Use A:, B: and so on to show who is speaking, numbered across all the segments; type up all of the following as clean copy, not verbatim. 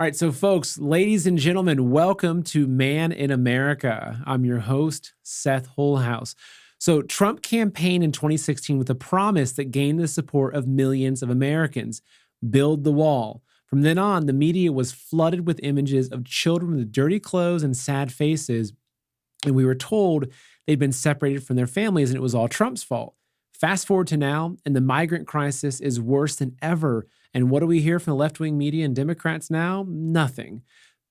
A: All right, so folks, ladies and gentlemen, welcome to Man in America. I'm your host, Seth Holhouse. So, Trump campaigned in 2016 with a promise that gained the support of millions of Americans: build the wall. From then on, the media was flooded with images of children with dirty clothes and sad faces, and we were told they'd been separated from their families and it was all Trump's fault. Fast forward to now, and the migrant crisis is worse than ever. And what do we hear from the left-wing media and Democrats now? Nothing.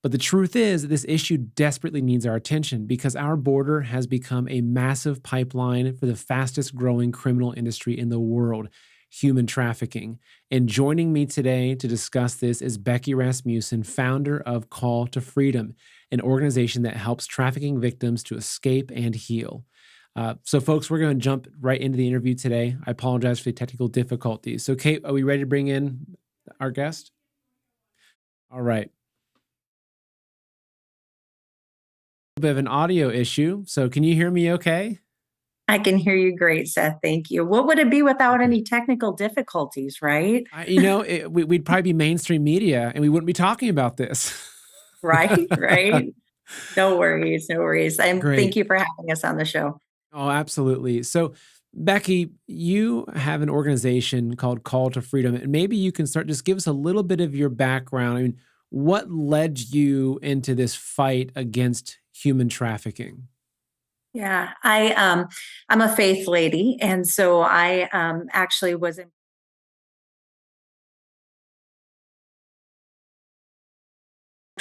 A: But the truth is that this issue desperately needs our attention because our border has become a massive pipeline for the fastest growing criminal industry in the world: human trafficking. And joining me today to discuss this is Becky Rasmussen, founder of Call to Freedom, an organization that helps trafficking victims to escape and heal. So, folks, we're going to jump right into the interview today. I apologize for the technical difficulties. So, Kate, are we ready to bring in our guest? All right. A bit of an audio issue. So, can you hear me okay?
B: I can hear you great, Seth. Thank you. What would it be without any technical difficulties, right?
A: We'd probably be mainstream media and we wouldn't be talking about this.
B: Right, right. No worries, no worries. Thank
A: Great.
B: you for having us on the show.
A: Oh, absolutely. So, Becky, you have an organization called Call to Freedom, and maybe you can start, just give us a little bit of your background. I mean, what led you into this fight against human trafficking?
B: Yeah, I'm a faith lady, and so I actually was in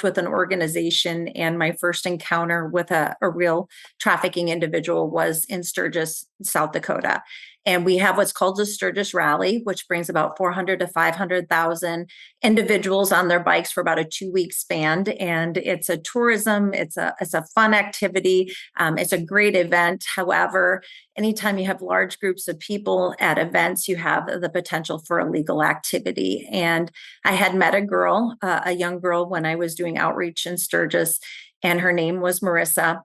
B: with an organization, and my first encounter with a real trafficking individual was in Sturgis, South Dakota. And we have what's called the Sturgis Rally, which brings about 400 to 500,000 individuals on their bikes for about a 2 week span. And it's a tourism, it's a fun activity. It's a great event. However, anytime you have large groups of people at events, you have the potential for illegal activity. And I had met a young girl, when I was doing outreach in Sturgis, and her name was Marissa.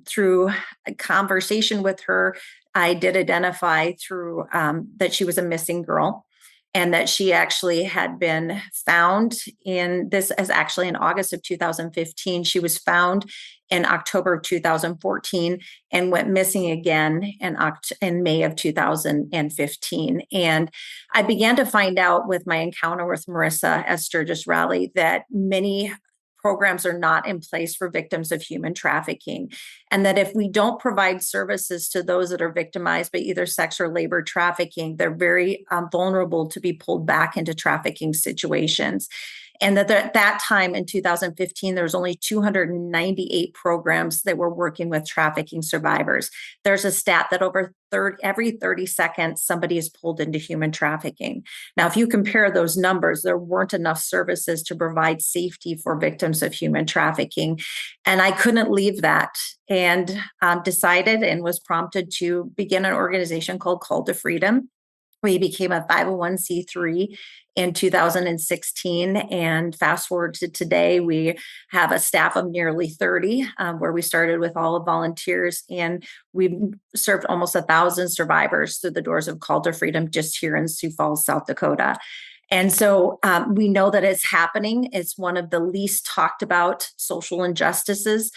B: Through a conversation with her, I did identify through that she was a missing girl, and that she actually had been found in this as actually in August of 2015. She was found in October of 2014 and went missing again in May of 2015. And I began to find out with my encounter with Marissa at Sturgis Rally that many programs are not in place for victims of human trafficking. And that if we don't provide services to those that are victimized by either sex or labor trafficking, they're very vulnerable to be pulled back into trafficking situations. And that at that time in 2015, there was only 298 programs that were working with trafficking survivors. There's a stat that every 30 seconds, somebody is pulled into human trafficking. Now, if you compare those numbers, there weren't enough services to provide safety for victims of human trafficking. And I couldn't leave that, and decided and was prompted to begin an organization called Call to Freedom. We became a 501c3 in 2016. And fast forward to today, we have a staff of nearly 30, where we started with all of volunteers. And we've served almost 1,000 survivors through the doors of Call to Freedom just here in Sioux Falls, South Dakota. And so we know that it's happening. It's one of the least talked about social injustices,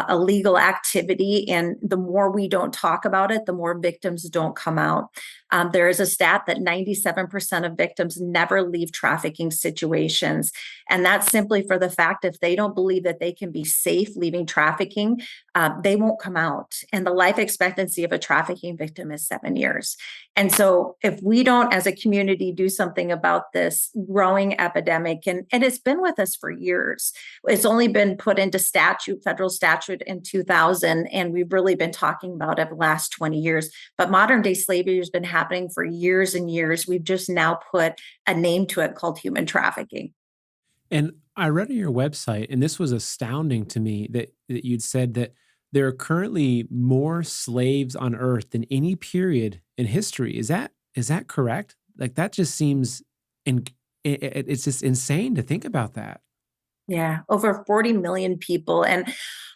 B: illegal activity. And the more we don't talk about it, the more victims don't come out. There is a stat that 97% of victims never leave trafficking situations. And that's simply for the fact if they don't believe that they can be safe leaving trafficking, they won't come out. And the life expectancy of a trafficking victim is 7 years. And so if we don't, as a community, do something about this growing epidemic, and it's been with us for years, it's only been put into federal statute in 2000, and we've really been talking about it the last 20 years. But modern day slavery has been happening for years and years. We've just now put a name to it called human trafficking.
A: And I read on your website, and this was astounding to me, that you'd said that there are currently more slaves on Earth than any period in history. Is that correct? Like, that just seems it's just insane to think about that.
B: Yeah, over 40 million people. And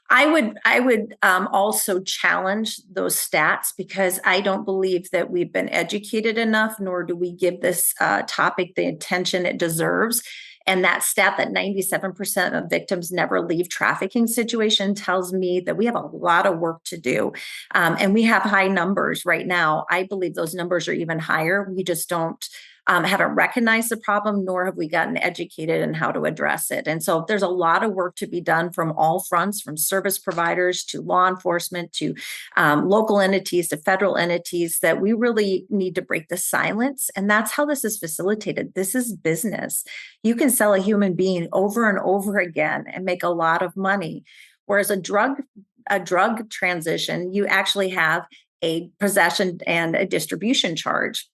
B: I would also challenge those stats, because I don't believe that we've been educated enough, nor do we give this topic the attention it deserves. And that stat that 97% of victims never leave trafficking situation tells me that we have a lot of work to do. And we have high numbers right now. I believe those numbers are even higher. We just don't haven't recognized the problem, nor have we gotten educated in how to address it. And so there's a lot of work to be done from all fronts, from service providers to law enforcement to local entities to federal entities, that we really need to break the silence. And that's how this is facilitated. This is business. You can sell a human being over and over again and make a lot of money. Whereas a drug transition, you actually have a possession and a distribution charge.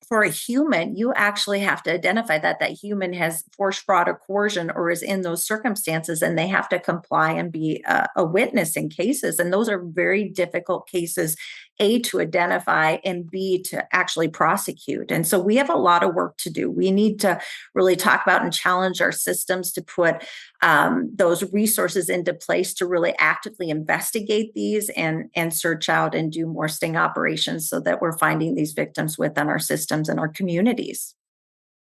B: For a human, you actually have to identify that that human has force, fraud, or coercion, or is in those circumstances, and they have to comply and be a witness in cases. And those are very difficult cases, A, to identify, and B, to actually prosecute. And so we have a lot of work to do. We need to really talk about and challenge our systems to put those resources into place to really actively investigate these and search out and do more sting operations so that we're finding these victims within our systems and our communities.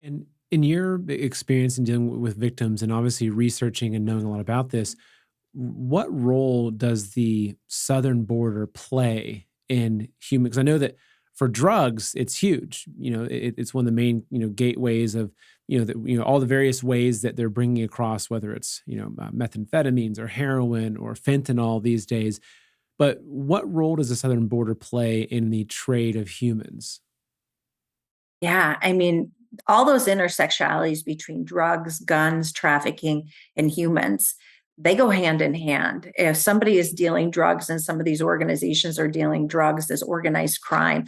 A: And in your experience in dealing with victims and obviously researching and knowing a lot about this, what role does the southern border play in human? Because I know that for drugs, it's huge. It's one of the main gateways of all the various ways that they're bringing across, whether it's methamphetamines or heroin or fentanyl these days. But what role does the southern border play in the trade of humans?
B: Yeah, I mean, all those intersectionalities between drugs, guns, trafficking, and humans, they go hand in hand. If somebody is dealing drugs and some of these organizations are dealing drugs as organized crime,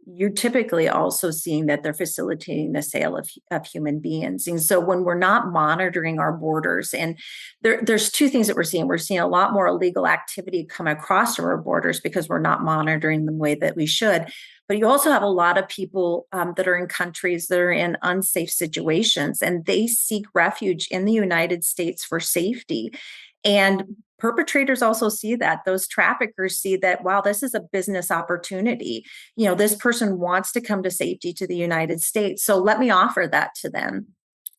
B: you're typically also seeing that they're facilitating the sale of human beings. And so when we're not monitoring our borders, and there's two things that we're seeing. We're seeing a lot more illegal activity come across our borders because we're not monitoring the way that we should. But you also have a lot of people that are in countries that are in unsafe situations, and they seek refuge in the United States for safety. And perpetrators also see that. Those traffickers see that, wow, this is a business opportunity. This person wants to come to safety to the United States. So let me offer that to them.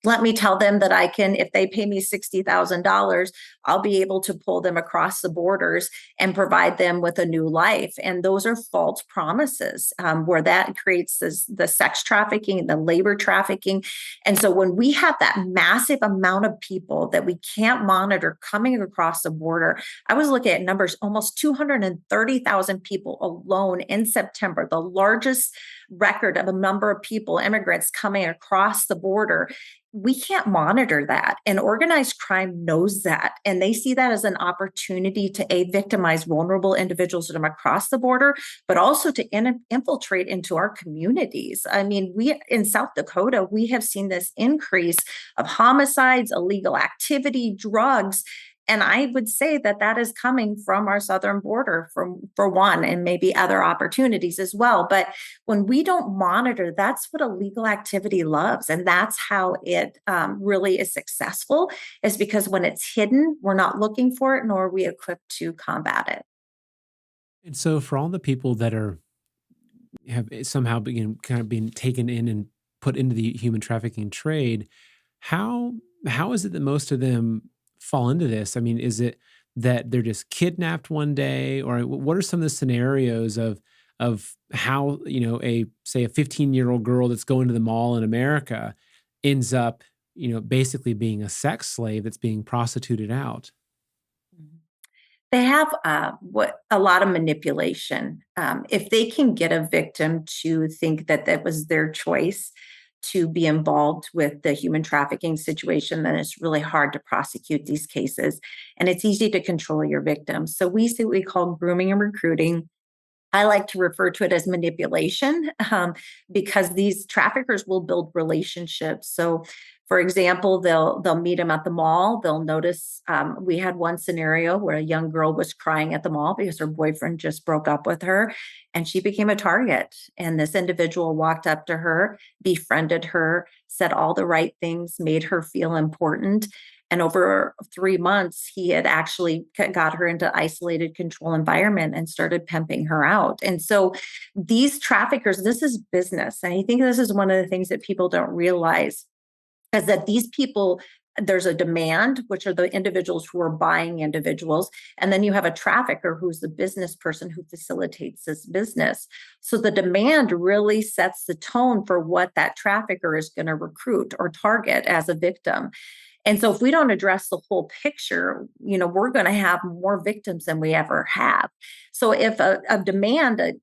B: Let me tell them that I can, if they pay me $60,000, I'll be able to pull them across the borders and provide them with a new life. And those are false promises, where that creates the sex trafficking, the labor trafficking. And so when we have that massive amount of people that we can't monitor coming across the border, I was looking at numbers, almost 230,000 people alone in September, the largest record of a number of people, immigrants coming across the border. We can't monitor that. And organized crime knows that. And they see that as an opportunity to victimize vulnerable individuals that come across the border, but also to infiltrate into our communities. I mean, we in South Dakota, we have seen this increase of homicides, illegal activity, drugs. And I would say that that is coming from our southern border, for one, and maybe other opportunities as well. But when we don't monitor, that's what illegal activity loves, and that's how it really is successful. Is because when it's hidden, we're not looking for it, nor are we equipped to combat it.
A: And so, for all the people that have somehow kind of been taken in and put into the human trafficking trade, how how is it that most of them fall into this? I mean, is it that they're just kidnapped one day, or what are some of the scenarios of how a say a 15-year-old girl that's going to the mall in America ends up basically being a sex slave that's being prostituted out?
B: They have what a lot of manipulation. If they can get a victim to think that that was their choice to be involved with the human trafficking situation, then it's really hard to prosecute these cases. And it's easy to control your victims. So we see what we call grooming and recruiting. I like to refer to it as manipulation, because these traffickers will build relationships. So, for example, they'll meet them at the mall. They'll notice. We had one scenario where a young girl was crying at the mall because her boyfriend just broke up with her, and she became a target. And this individual walked up to her, befriended her, said all the right things, made her feel important. And over 3 months, he had actually got her into isolated control environment and started pimping her out. And so these traffickers, this is business. And I think this is one of the things that people don't realize. is that these people, there's a demand, which are the individuals who are buying individuals, and then you have a trafficker who's the business person who facilitates this business. So the demand really sets the tone for what that trafficker is going to recruit or target as a victim. And so if we don't address the whole picture, we're going to have more victims than we ever have. So if a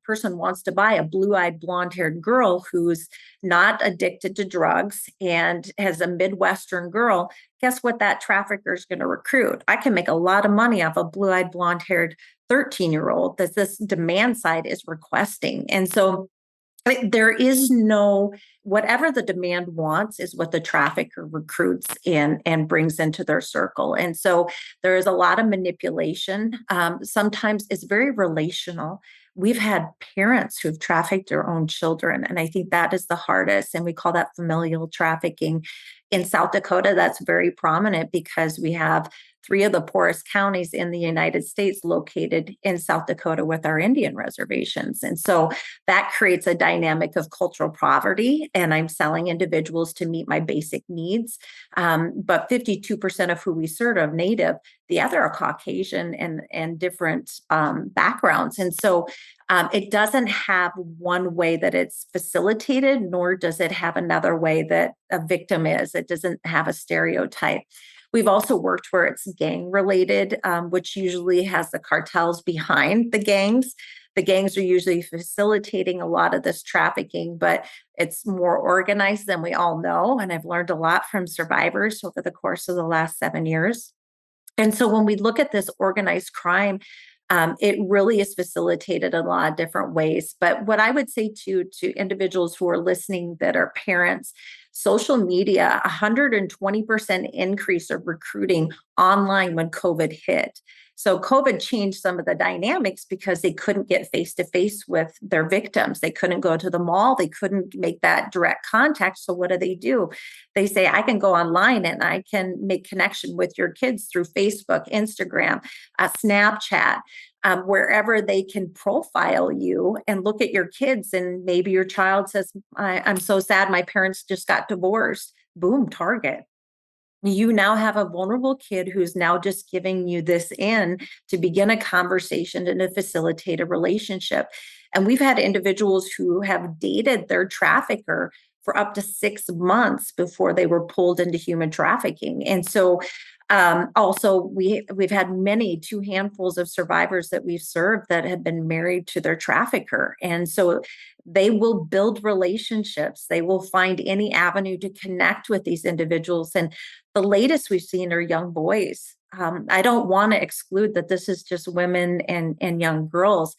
B: person wants to buy a blue-eyed, blonde-haired girl who's not addicted to drugs and has a Midwestern girl, guess what that trafficker is going to recruit? I can make a lot of money off a blue-eyed, blonde-haired 13-year-old that this demand side is requesting. And so there is no, whatever the demand wants is what the trafficker recruits and brings into their circle. And so there is a lot of manipulation. Sometimes it's very relational. We've had parents who've trafficked their own children, and I think that is the hardest. And we call that familial trafficking. In South Dakota, that's very prominent because we have three of the poorest counties in the United States located in South Dakota with our Indian reservations. And so that creates a dynamic of cultural poverty, and I'm selling individuals to meet my basic needs. But 52% of who we serve are Native, the other are Caucasian and different backgrounds. And so it doesn't have one way that it's facilitated, nor does it have another way that a victim is. It doesn't have a stereotype. We've also worked where it's gang related, which usually has the cartels behind the gangs. The gangs are usually facilitating a lot of this trafficking, but it's more organized than we all know. And I've learned a lot from survivors over the course of the last 7 years. And so when we look at this organized crime, it really is facilitated in a lot of different ways. But what I would say to individuals who are listening that are parents, social media, 120% increase of recruiting online when COVID hit. So COVID changed some of the dynamics because they couldn't get face to face with their victims. They couldn't go to the mall. They couldn't make that direct contact. So what do? They say, I can go online and I can make connection with your kids through Facebook, Instagram, Snapchat, wherever they can profile you and look at your kids. And maybe your child says, I'm so sad my parents just got divorced. Boom, target. You now have a vulnerable kid who's now just giving you this in to begin a conversation and to facilitate a relationship. And we've had individuals who have dated their trafficker for up to 6 months before they were pulled into human trafficking. And so also we've had two handfuls of survivors that we've served that have been married to their trafficker. And so they will build relationships. They will find any avenue to connect with these individuals. And the latest we've seen are young boys. I don't want to exclude that this is just women and young girls.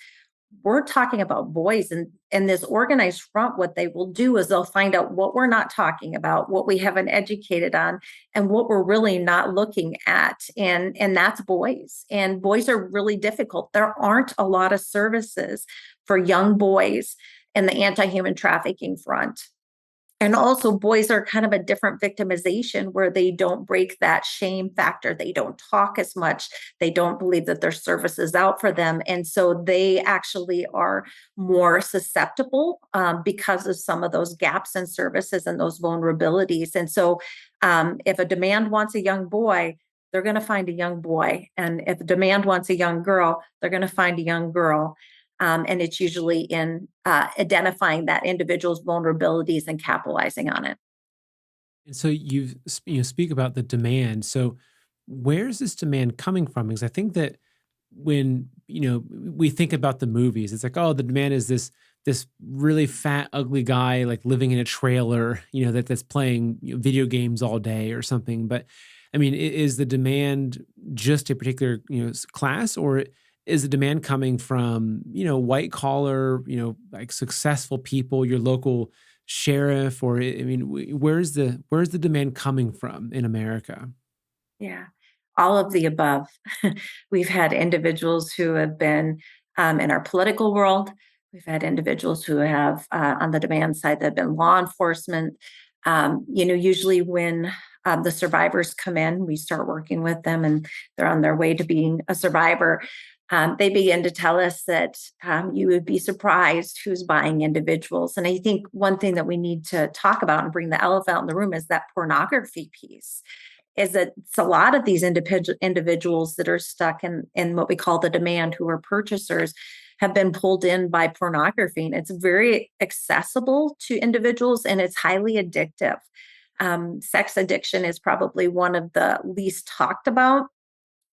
B: We're talking about boys, and this organized front, what they will do is they'll find out what we're not talking about, what we haven't educated on, and what we're really not looking at. And that's boys. And boys are really difficult. There aren't a lot of services for young boys in the anti-human trafficking front. And also, boys are kind of a different victimization where they don't break that shame factor. They don't talk as much. They don't believe that there's services out for them. And so they actually are more susceptible because of some of those gaps in services and those vulnerabilities. And so if a demand wants a young boy, they're going to find a young boy. And if a demand wants a young girl, they're going to find a young girl. And it's usually in identifying that individual's vulnerabilities and capitalizing on it.
A: And so you speak about the demand. So where's this demand coming from? Because I think that when we think about the movies, it's like, oh, the demand is this really fat, ugly guy like living in a trailer, that's playing video games all day or something. But I mean, is the demand just a particular class, or is the demand coming from white collar, like successful people, your local sheriff, or I mean, where's the demand coming from in America?
B: Yeah, all of the above. We've had individuals who have been in our political world. We've had individuals who have, on the demand side, that have been law enforcement. Usually when the survivors come in, we start working with them and they're on their way to being a survivor. They begin to tell us that you would be surprised who's buying individuals. And I think one thing that we need to talk about and bring the elephant in the room is that pornography piece. Is that it's a lot of these individuals that are stuck in what we call the demand, who are purchasers, have been pulled in by pornography. And it's very accessible to individuals and it's highly addictive. Sex addiction is probably one of the least talked about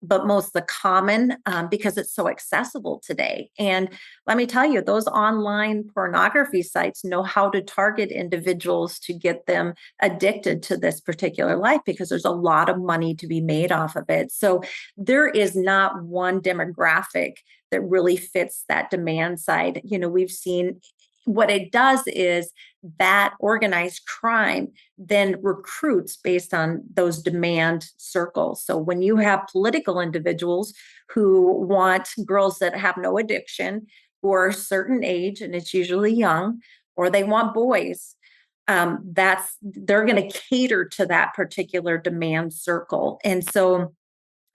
B: but most the common because it's so accessible today. And let me tell you, those online pornography sites know how to target individuals to get them addicted to this particular life because there's a lot of money to be made off of it. So there is not one demographic that really fits that demand side. We've seen what it does is that organized crime then recruits based on those demand circles. So when you have political individuals who want girls that have no addiction or a certain age, and it's usually young, or they want boys, that's they're going to cater to that particular demand circle. And so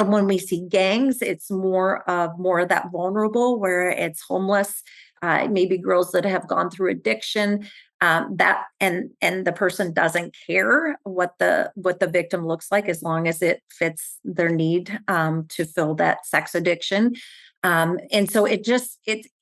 B: when we see gangs, it's more of that vulnerable, where it's homeless, maybe girls that have gone through addiction. That and the person doesn't care what the victim looks like as long as it fits their need to fill that sex addiction. And so it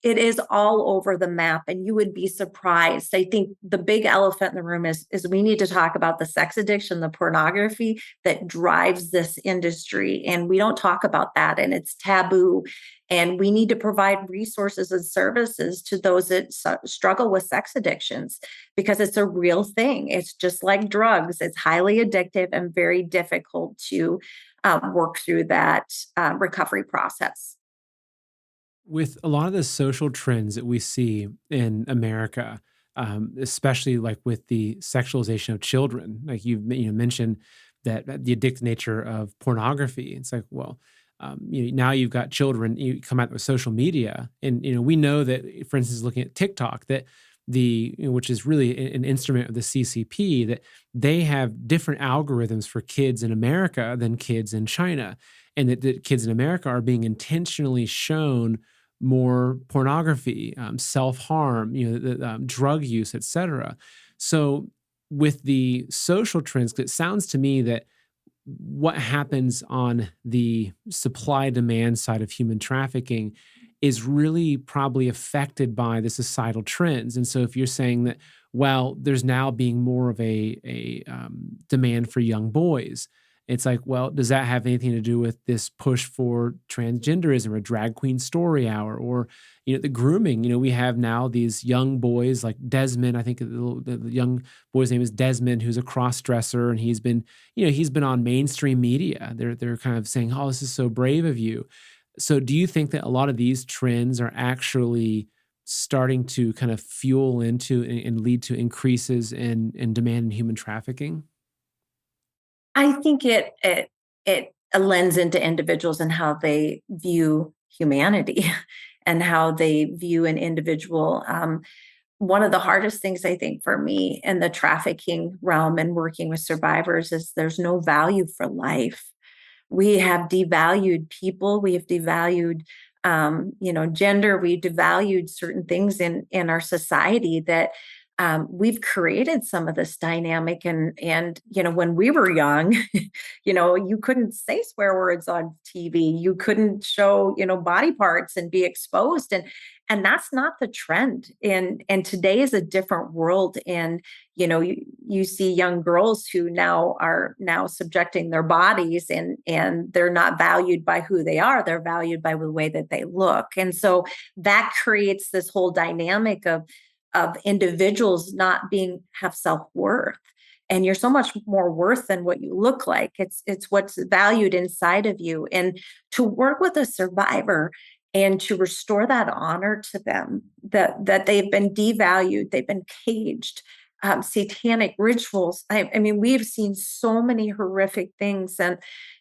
B: is all over the map, and you would be surprised. I think the big elephant in the room is we need to talk about the sex addiction, the pornography that drives this industry, and we don't talk about that, and it's taboo. And we need to provide resources and services to those that struggle with sex addictions because it's a real thing. It's just like drugs; it's highly addictive and very difficult to work through that recovery process.
A: With a lot of the social trends that we see in America, especially like with the sexualization of children, like mentioned that the addictive nature of pornography. It's like, well, now you've got children. You come out with social media, and we know that, for instance, looking at TikTok, that which is really an instrument of the CCP, that they have different algorithms for kids in America than kids in China, and that kids in America are being intentionally shown more pornography, self harm, drug use, etc. So, with the social trends, 'cause it sounds to me that what happens on the supply demand side of human trafficking is really probably affected by the societal trends. And so, if you're saying that, well, there's now being more of a demand for young boys, it's like, well, does that have anything to do with this push for transgenderism or drag queen story hour, or the grooming? We have now these young boys like Desmond. I think the young boy's name is Desmond, who's a cross dresser, and he's been on mainstream media. They're kind of saying, "Oh, this is so brave of you." So, do you think that a lot of these trends are actually starting to kind of fuel into and lead to increases in demand in human trafficking?
B: I think it lends into individuals and how they view humanity and how they view an individual. One of the hardest things I think for me in the trafficking realm and working with survivors is there's no value for life. We have devalued people. We have devalued, gender. We devalued certain things in our society that we've created some of this dynamic. And when we were young, you couldn't say swear words on TV. You couldn't show body parts and be exposed. And that's not the trend. And today is a different world. And you see young girls who now are now subjecting their bodies, and they're not valued by who they are. They're valued by the way that they look. And so that creates this whole dynamic of individuals not being have self-worth. And you're so much more worth than what you look like. It's what's valued inside of you. And to work with a survivor and to restore that honor to them, that they've been devalued, they've been caged, satanic rituals. I mean, we've seen so many horrific things, and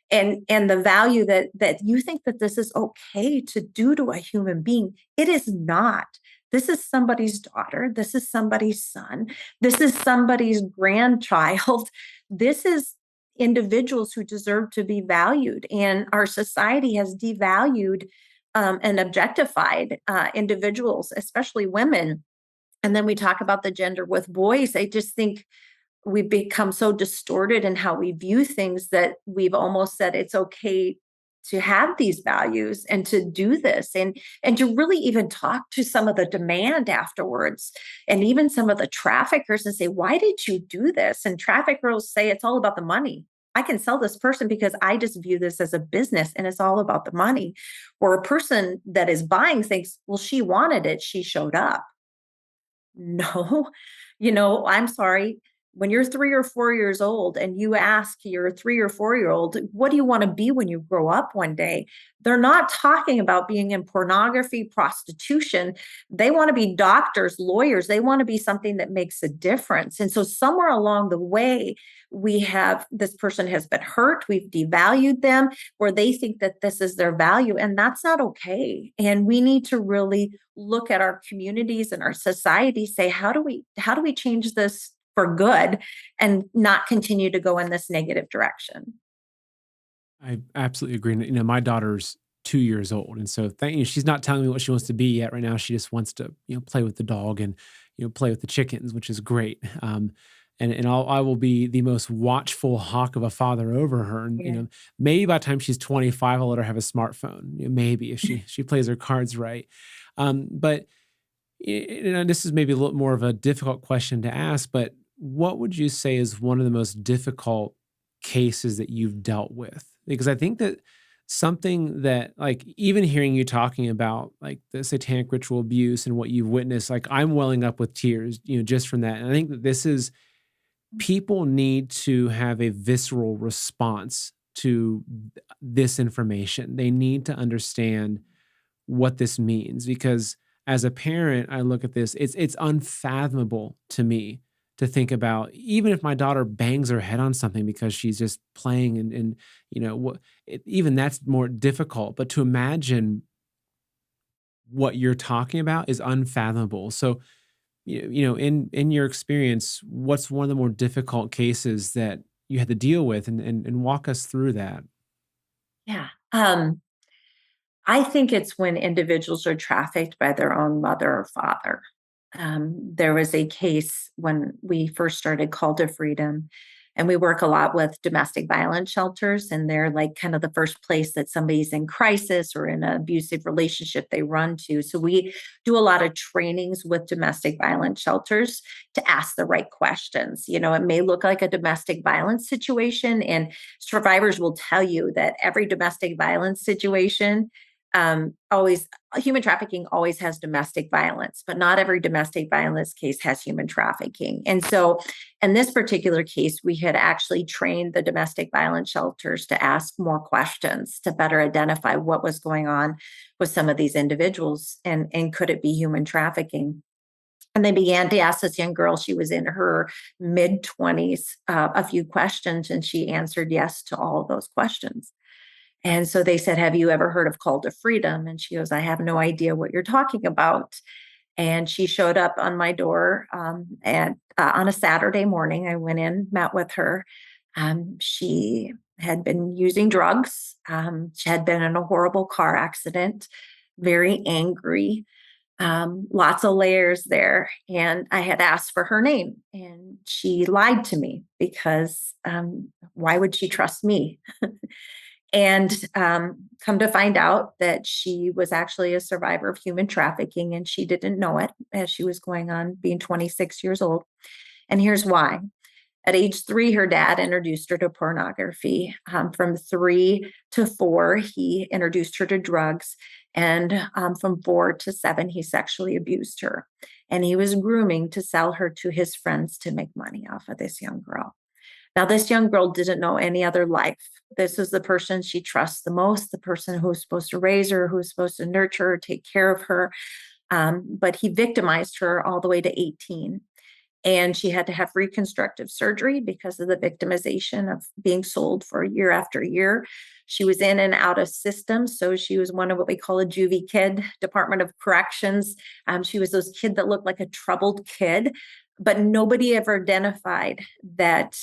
B: the value that you think that this is okay to do to a human being. It is not. This is somebody's daughter. This is somebody's son. This is somebody's grandchild. This is individuals who deserve to be valued. And our society has devalued and objectified individuals, especially women. And then we talk about the gender with boys. I just think we've become so distorted in how we view things that we've almost said it's okay to have these values and to do this, and to really even talk to some of the demand afterwards, and even some of the traffickers, and say, why did you do this? And traffickers say it's all about the money. I can sell this person because I just view this as a business and it's all about the money. Or a person that is buying thinks, well, she wanted it, she showed up. No, I'm sorry. When you're 3 or 4 years old and you ask your 3 or 4 year old, what do you want to be when you grow up one day? They're not talking about being in pornography, prostitution. They want to be doctors, lawyers. They want to be something that makes a difference. And so, somewhere along the way, we have this person has been hurt. We've devalued them, where they think that this is their value. And that's not okay. And we need to really look at our communities and our society, say, how do we change this for good and not continue to go in this negative direction?
A: I absolutely agree. And, my daughter's 2 years old, and so she's not telling me what she wants to be yet. Right now, she just wants to play with the dog and play with the chickens, which is great. And I will be the most watchful hawk of a father over her. And
B: Yeah.
A: maybe by the time she's 25, I'll let her have a smartphone. Maybe if she plays her cards right. But this is maybe a little more of a difficult question to ask. But what would you say is one of the most difficult cases that you've dealt with? Because I think that something that, like, even hearing you talking about like the satanic ritual abuse and what you've witnessed, like, I'm welling up with tears, just from that. And I think that this is, people need to have a visceral response to this information. They need to understand what this means, because as a parent, I look at this, it's unfathomable to me to think about, even if my daughter bangs her head on something because she's just playing, and what, even that's more difficult, but to imagine what you're talking about is unfathomable. So, in your experience, what's one of the more difficult cases that you had to deal with, and walk us through that?
B: Yeah. I think it's when individuals are trafficked by their own mother or father. There was a case when we first started Call to Freedom, and we work a lot with domestic violence shelters, and they're like kind of the first place that somebody's in crisis or in an abusive relationship they run to. So we do a lot of trainings with domestic violence shelters to ask the right questions. It may look like a domestic violence situation, and survivors will tell you that every domestic violence situation, always, human trafficking always has domestic violence, but not every domestic violence case has human trafficking. And so, in this particular case, we had actually trained the domestic violence shelters to ask more questions to better identify what was going on with some of these individuals, and could it be human trafficking. And they began to ask this young girl, she was in her mid 20s, a few questions, and she answered yes to all of those questions. And so they said, have you ever heard of Call to Freedom? And she goes, I have no idea what you're talking about. And she showed up on my door, and on a Saturday morning. I went in, met with her. She had been using drugs. She had been in a horrible car accident, very angry, lots of layers there. And I had asked for her name, and she lied to me because why would she trust me? And come to find out that she was actually a survivor of human trafficking, and she didn't know it as she was going on being 26 years old. And here's why. At age 3, her dad introduced her to pornography. From 3 to 4, he introduced her to drugs. And from 4 to 7, he sexually abused her. And he was grooming to sell her to his friends to make money off of this young girl. Now, this young girl didn't know any other life. This is the person she trusts the most, the person who's supposed to raise her, who's supposed to nurture her, take care of her. But he victimized her all the way to 18. And she had to have reconstructive surgery because of the victimization of being sold for year after year. She was in and out of systems. So she was one of what we call a juvie kid, Department of Corrections. She was those kid that looked like a troubled kid, but nobody ever identified that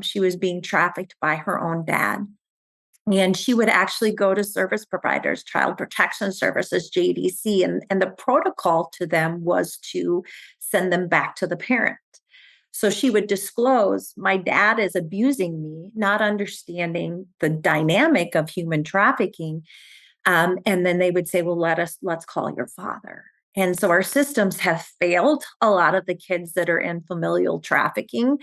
B: she was being trafficked by her own dad. And she would actually go to service providers, child protection services, JDC, and the protocol to them was to send them back to the parent. So she would disclose, my dad is abusing me, not understanding the dynamic of human trafficking. And then they would say, well, let's call your father. And so our systems have failed a lot of the kids that are in familial trafficking.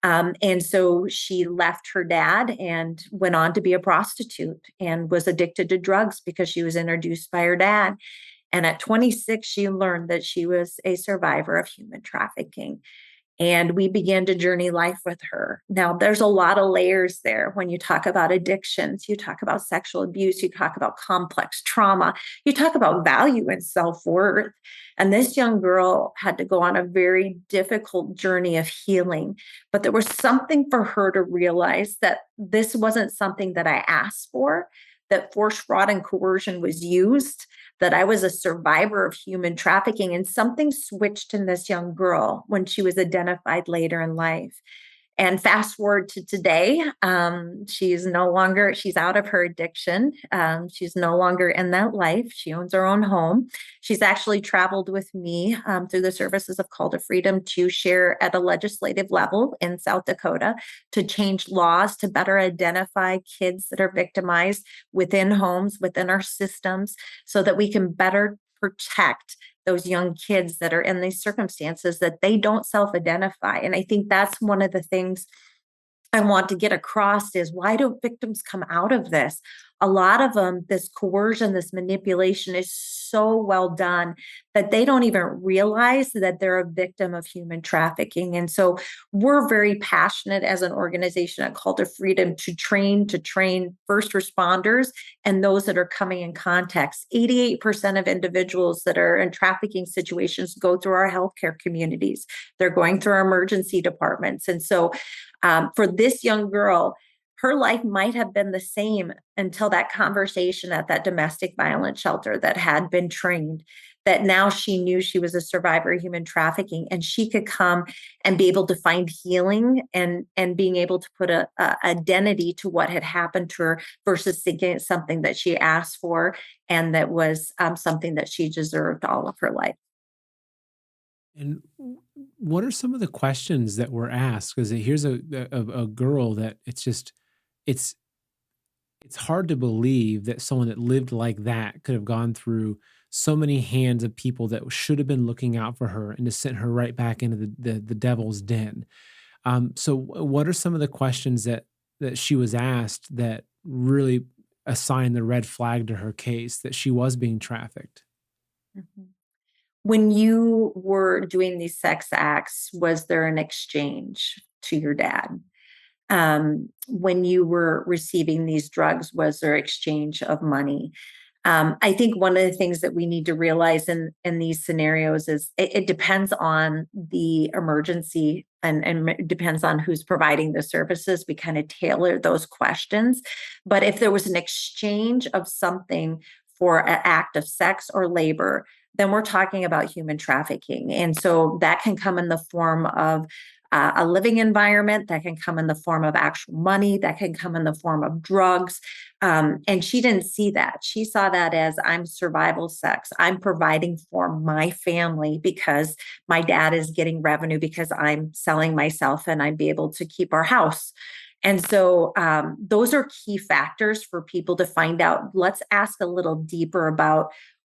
B: And so she left her dad and went on to be a prostitute and was addicted to drugs because she was introduced by her dad. And at 26, she learned that she was a survivor of human trafficking. And we began to journey life with her. Now, there's a lot of layers there when you talk about addictions, you talk about sexual abuse, you talk about complex trauma, you talk about value and self worth. And this young girl had to go on a very difficult journey of healing. But there was something for her to realize that this wasn't something that I asked for, that force, fraud, and coercion was used, that I was a survivor of human trafficking. And something switched in this young girl when she was identified later in life. And fast forward to today, she's out of her addiction. She's no longer in that life. She owns her own home. She's actually traveled with me through the services of Call to Freedom to share at a legislative level in South Dakota to change laws to better identify kids that are victimized within homes, within our systems, so that we can better protect those young kids that are in these circumstances that they don't self-identify. And I think that's one of the things I want to get across is, why don't victims come out of this? A lot of them, this coercion, this manipulation is so well done that they don't even realize that they're a victim of human trafficking. And so we're very passionate as an organization at Call to Freedom to train first responders and those that are coming in contact. 88% of individuals that are in trafficking situations go through our healthcare communities. They're going through our emergency departments. And so for this young girl, her life might have been the same until that conversation at that domestic violence shelter that had been trained, that now she knew she was a survivor of human trafficking, and she could come and be able to find healing and being able to put a identity to what had happened to her versus thinking it's something that she asked for and that was something that she deserved all of her life.
A: And what are some of the questions that were asked? Because here's a girl that it's it's hard to believe that someone that lived like that could have gone through so many hands of people that should have been looking out for her and to sent her right back into the devil's den. So, what are some of the questions that she was asked that really assigned the red flag to her case that she was being trafficked?
B: Mhm. When you were doing these sex acts, was there an exchange to your dad? When you were receiving these drugs, was there exchange of money? I think one of the things that we need to realize in these scenarios is it depends on the emergency and it depends on who's providing the services. We kind of tailor those questions. But if there was an exchange of something for an act of sex or labor, then we're talking about human trafficking. And so that can come in the form of a living environment, that can come in the form of actual money, that can come in the form of drugs. And she didn't see that. She saw that as, I'm survival sex. I'm providing for my family because my dad is getting revenue because I'm selling myself and I'd be able to keep our house. And so those are key factors for people to find out. Let's ask a little deeper about,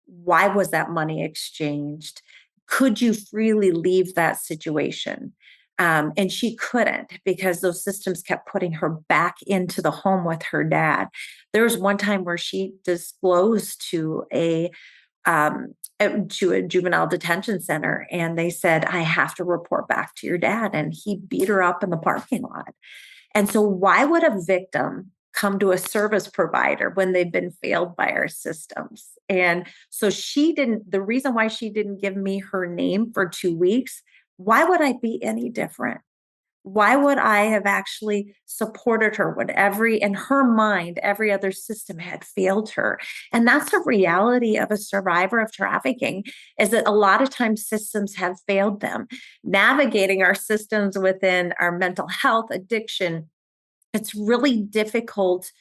B: why was that money exchanged? Could you freely leave that situation? And she couldn't, because those systems kept putting her back into the home with her dad. There was one time where she disclosed to a juvenile detention center, and they said, I have to report back to your dad. And he beat her up in the parking lot. And so, why would a victim come to a service provider when they've been failed by our systems? And so, the reason why she didn't give me her name for 2 weeks, why would I be any different? Why would I have actually supported her when in her mind, every other system had failed her? And that's a reality of a survivor of trafficking, is that a lot of times systems have failed them. Navigating our systems within our mental health, addiction, it's really difficult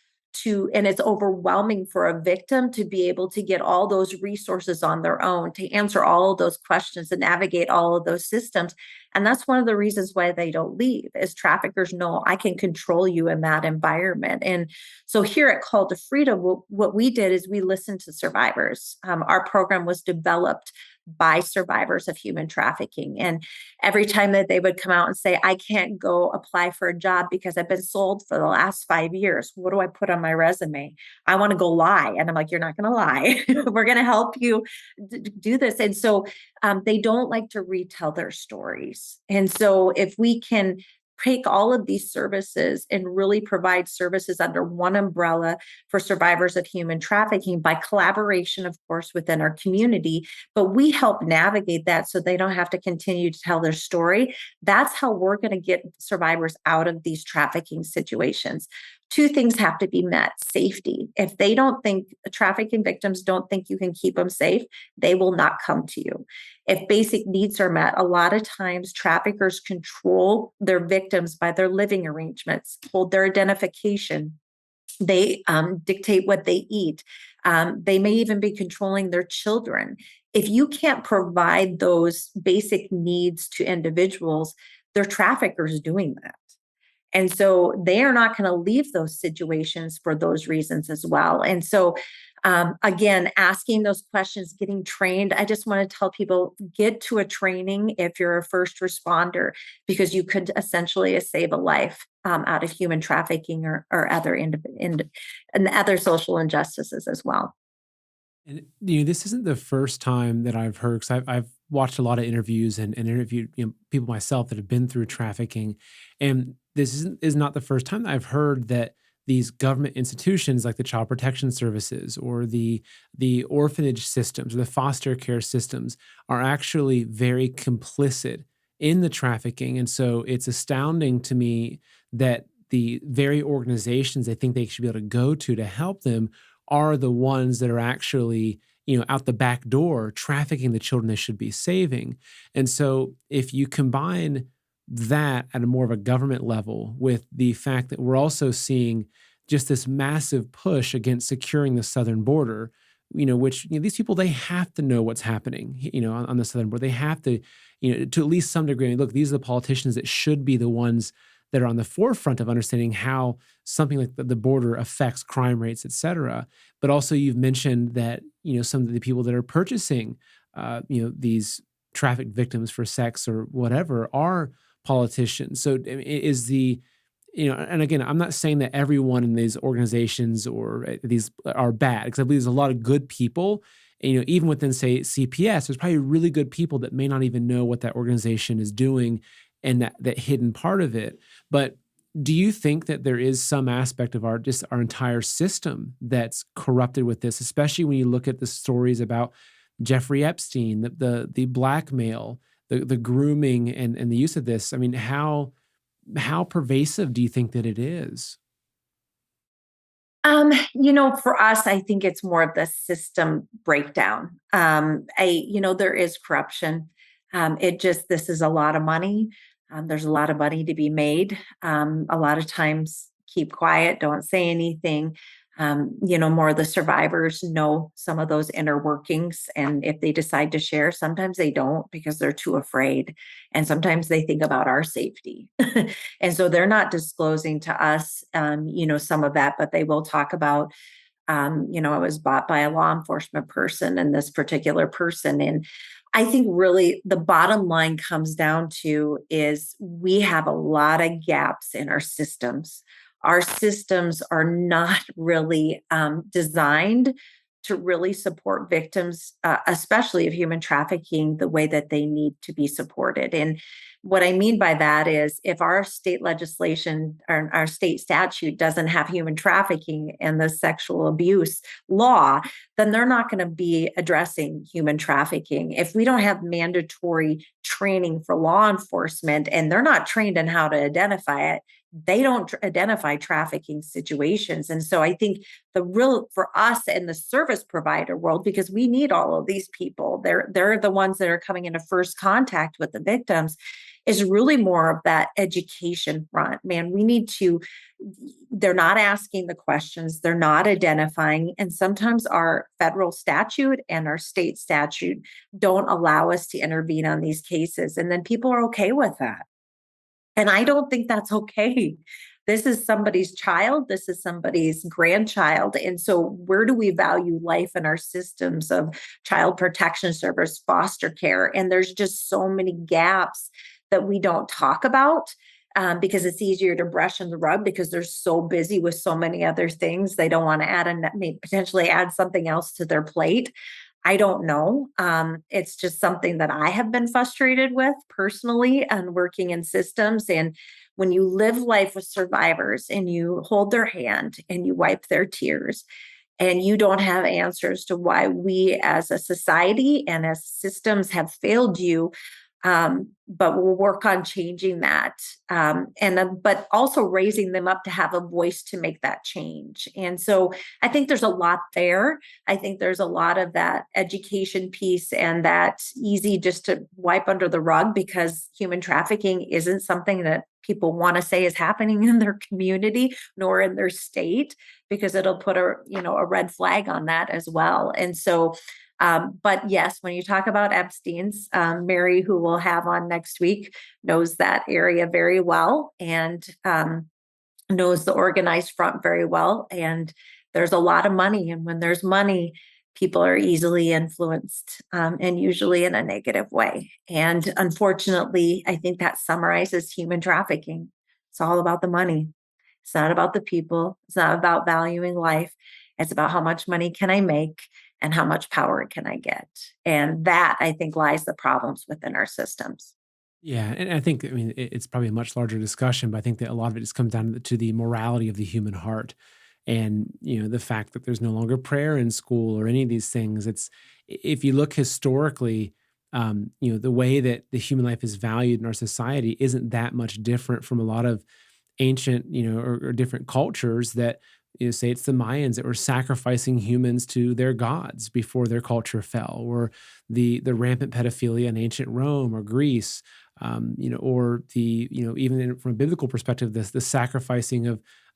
B: and it's overwhelming for a victim to be able to get all those resources on their own, to answer all of those questions and navigate all of those systems. And that's one of the reasons why they don't leave, is traffickers know I can control you in that environment. And so here at Call to Freedom, what we did is we listened to survivors. Our program was developed by survivors of human trafficking. And every time that they would come out and say, I can't go apply for a job because I've been sold for the last 5 years. What do I put on my resume? I want to go lie. And I'm like, you're not going to lie. We're going to help you do this. And so they don't like to retell their stories. And so if we can take all of these services and really provide services under one umbrella for survivors of human trafficking by collaboration, of course, within our community, but we help navigate that so they don't have to continue to tell their story. That's how we're going to get survivors out of these trafficking situations. Two things have to be met: safety. If they don't think, trafficking victims don't think you can keep them safe, they will not come to you. If basic needs are met, a lot of times traffickers control their victims by their living arrangements, hold their identification. They dictate what they eat. They may even be controlling their children. If you can't provide those basic needs to individuals, they're traffickers doing that. And so they are not going to leave those situations for those reasons as well. And so, again, asking those questions, getting trained. I just want to tell people, get to a training if you're a first responder, because you could essentially save a life out of human trafficking or and other social injustices as well.
A: And this isn't the first time that I've heard, because I've watched a lot of interviews and interviewed people myself that have been through trafficking, and is not the first time that I've heard that these government institutions like the child protection services or the orphanage systems or the foster care systems are actually very complicit in the trafficking. And so it's astounding to me that the very organizations they think they should be able to go to help them are the ones that are actually, out the back door trafficking the children they should be saving. And so if you combine that at a more of a government level with the fact that we're also seeing just this massive push against securing the southern border, which these people, they have to know what's happening, on the southern border. They have to, to at least some degree. Look, these are the politicians that should be the ones that are on the forefront of understanding how something like the border affects crime rates, et cetera. But also, you've mentioned that some of the people that are purchasing, these trafficked victims for sex or whatever are politicians. So is the and again, I'm not saying that everyone in these organizations or these are bad, because I believe there's a lot of good people. And, even within, say, CPS, there's probably really good people that may not even know what that organization is doing, and that hidden part of it. But do you think that there is some aspect of our entire system that's corrupted with this, especially when you look at the stories about Jeffrey Epstein, the blackmail, the grooming, and the use of this? I mean, how pervasive do you think that it is?
B: For us, I think it's more of the system breakdown. There is corruption. This is a lot of money. There's a lot of money to be made. A lot of times, keep quiet, don't say anything. More of the survivors know some of those inner workings. And if they decide to share, sometimes they don't because they're too afraid. And sometimes they think about our safety. And so they're not disclosing to us, some of that, but they will talk about, I was bought by a law enforcement person and this particular person. And I think really the bottom line comes down to is we have a lot of gaps in our systems. Our systems are not really designed to really support victims, especially of human trafficking, the way that they need to be supported. And what I mean by that is if our state legislation or our state statute doesn't have human trafficking and the sexual abuse law, then they're not going to be addressing human trafficking. If we don't have mandatory training for law enforcement and they're not trained in how to identify it, they don't identify trafficking situations. And so I think the real for us in the service provider world, because we need all of these people, they're the ones that are coming into first contact with the victims, is really more of that education front. Man, we need to, they're not asking the questions, they're not identifying. And sometimes our federal statute and our state statute don't allow us to intervene on these cases. And then people are okay with that. And I don't think that's okay. This is somebody's child. This is somebody's grandchild. And so, where do we value life in our systems of child protection service, foster care? And there's just so many gaps that we don't talk about because it's easier to brush in the rug because they're so busy with so many other things. They don't want to add potentially add something else to their plate. I don't know. It's just something that I have been frustrated with personally and working in systems. And when you live life with survivors and you hold their hand and you wipe their tears and you don't have answers to why we as a society and as systems have failed you, but we'll work on changing that, but also raising them up to have a voice to make that change. And so I think there's a lot there. I think there's a lot of that education piece and that easy just to wipe under the rug because human trafficking isn't something that people want to say is happening in their community nor in their state because it'll put a red flag on that as well. And so but yes, when you talk about Epstein's, Mary, who we'll have on next week, knows that area very well and knows the organized front very well. And there's a lot of money. And when there's money, people are easily influenced and usually in a negative way. And unfortunately, I think that summarizes human trafficking. It's all about the money. It's not about the people. It's not about valuing life. It's about how much money can I make and how much power can I get. And that I think lies the problems within our systems.
A: Yeah, and I think, I mean, it's probably a much larger discussion, but I think that a lot of it just comes down to the morality of the human heart, and the fact that there's no longer prayer in school or any of these things. If you look historically, the way that the human life is valued in our society isn't that much different from a lot of ancient, or different cultures that, say it's the Mayans that were sacrificing humans to their gods before their culture fell, or the rampant pedophilia in ancient Rome or Greece, or from a biblical perspective, the sacrificing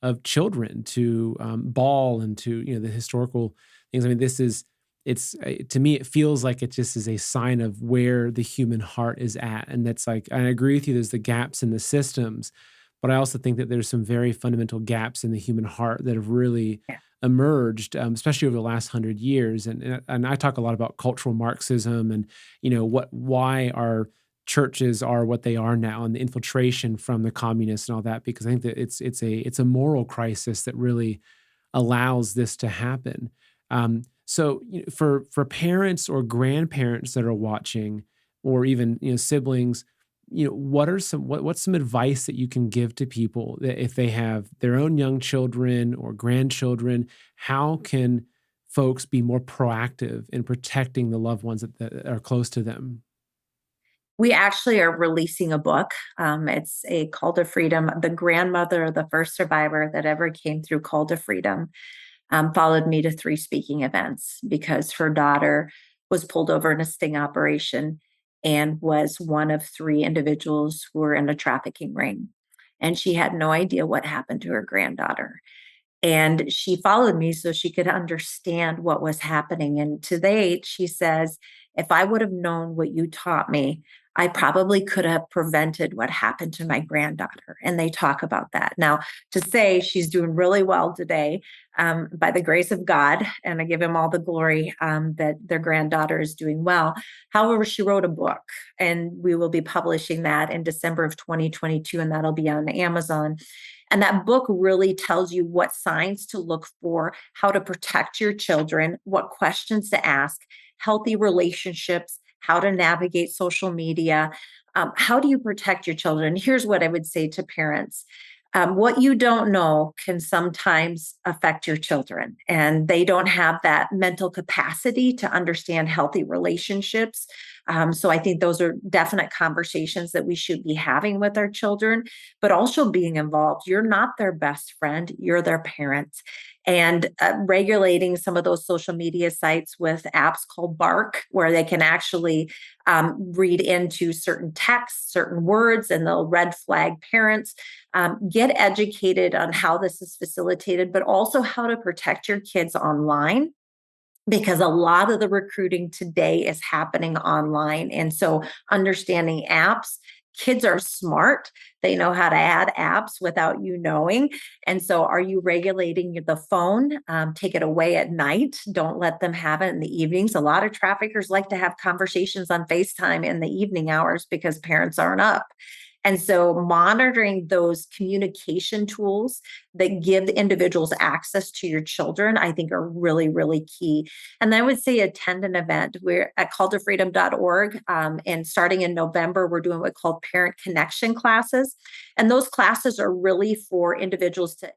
A: of children to Baal and to the historical things. I mean, it's to me it feels like it just is a sign of where the human heart is at, and that's like I agree with you. There's the gaps in the systems, but I also think that there's some very fundamental gaps in the human heart that have really
B: Yeah.
A: emerged, especially over the last 100 years. And I talk a lot about cultural Marxism and why our churches are what they are now and the infiltration from the communists and all that, because I think that it's a moral crisis that really allows this to happen. So for parents or grandparents that are watching, or even siblings, what's some advice that you can give to people that if they have their own young children or grandchildren, how can folks be more proactive in protecting the loved ones that are close to them?
B: We actually are releasing a book. It's a Call to Freedom. The grandmother of the first survivor that ever came through Call to Freedom followed me to 3 speaking events because her daughter was pulled over in a sting operation and was one of 3 individuals who were in a trafficking ring. And she had no idea what happened to her granddaughter. And she followed me so she could understand what was happening. And today she says, if I would have known what you taught me, I probably could have prevented what happened to my granddaughter. And they talk about that. Now, to say she's doing really well today by the grace of God, and I give him all the glory that their granddaughter is doing well. However, she wrote a book, and we will be publishing that in December of 2022, and that'll be on Amazon. And that book really tells you what signs to look for, how to protect your children, what questions to ask, healthy relationships, how to navigate social media. How do you protect your children? Here's what I would say to parents. What you don't know can sometimes affect your children, and they don't have that mental capacity to understand healthy relationships. So I think those are definite conversations that we should be having with our children, but also being involved. You're not their best friend, you're their parent. And regulating some of those social media sites with apps called Bark, where they can actually read into certain texts, certain words, and they'll red flag parents. Get educated on how this is facilitated, but also how to protect your kids online, because a lot of the recruiting today is happening online. And so understanding apps, kids are smart. They know how to add apps without you knowing. And so are you regulating the phone? Take it away at night. Don't let them have it in the evenings. A lot of traffickers like to have conversations on FaceTime in the evening hours because parents aren't up. And so monitoring those communication tools that give individuals access to your children, I think are really, really key. And I would say attend an event. We're at calltofreedom.org. And starting in November, we're doing what's called parent connection classes. And those classes are really for individuals to.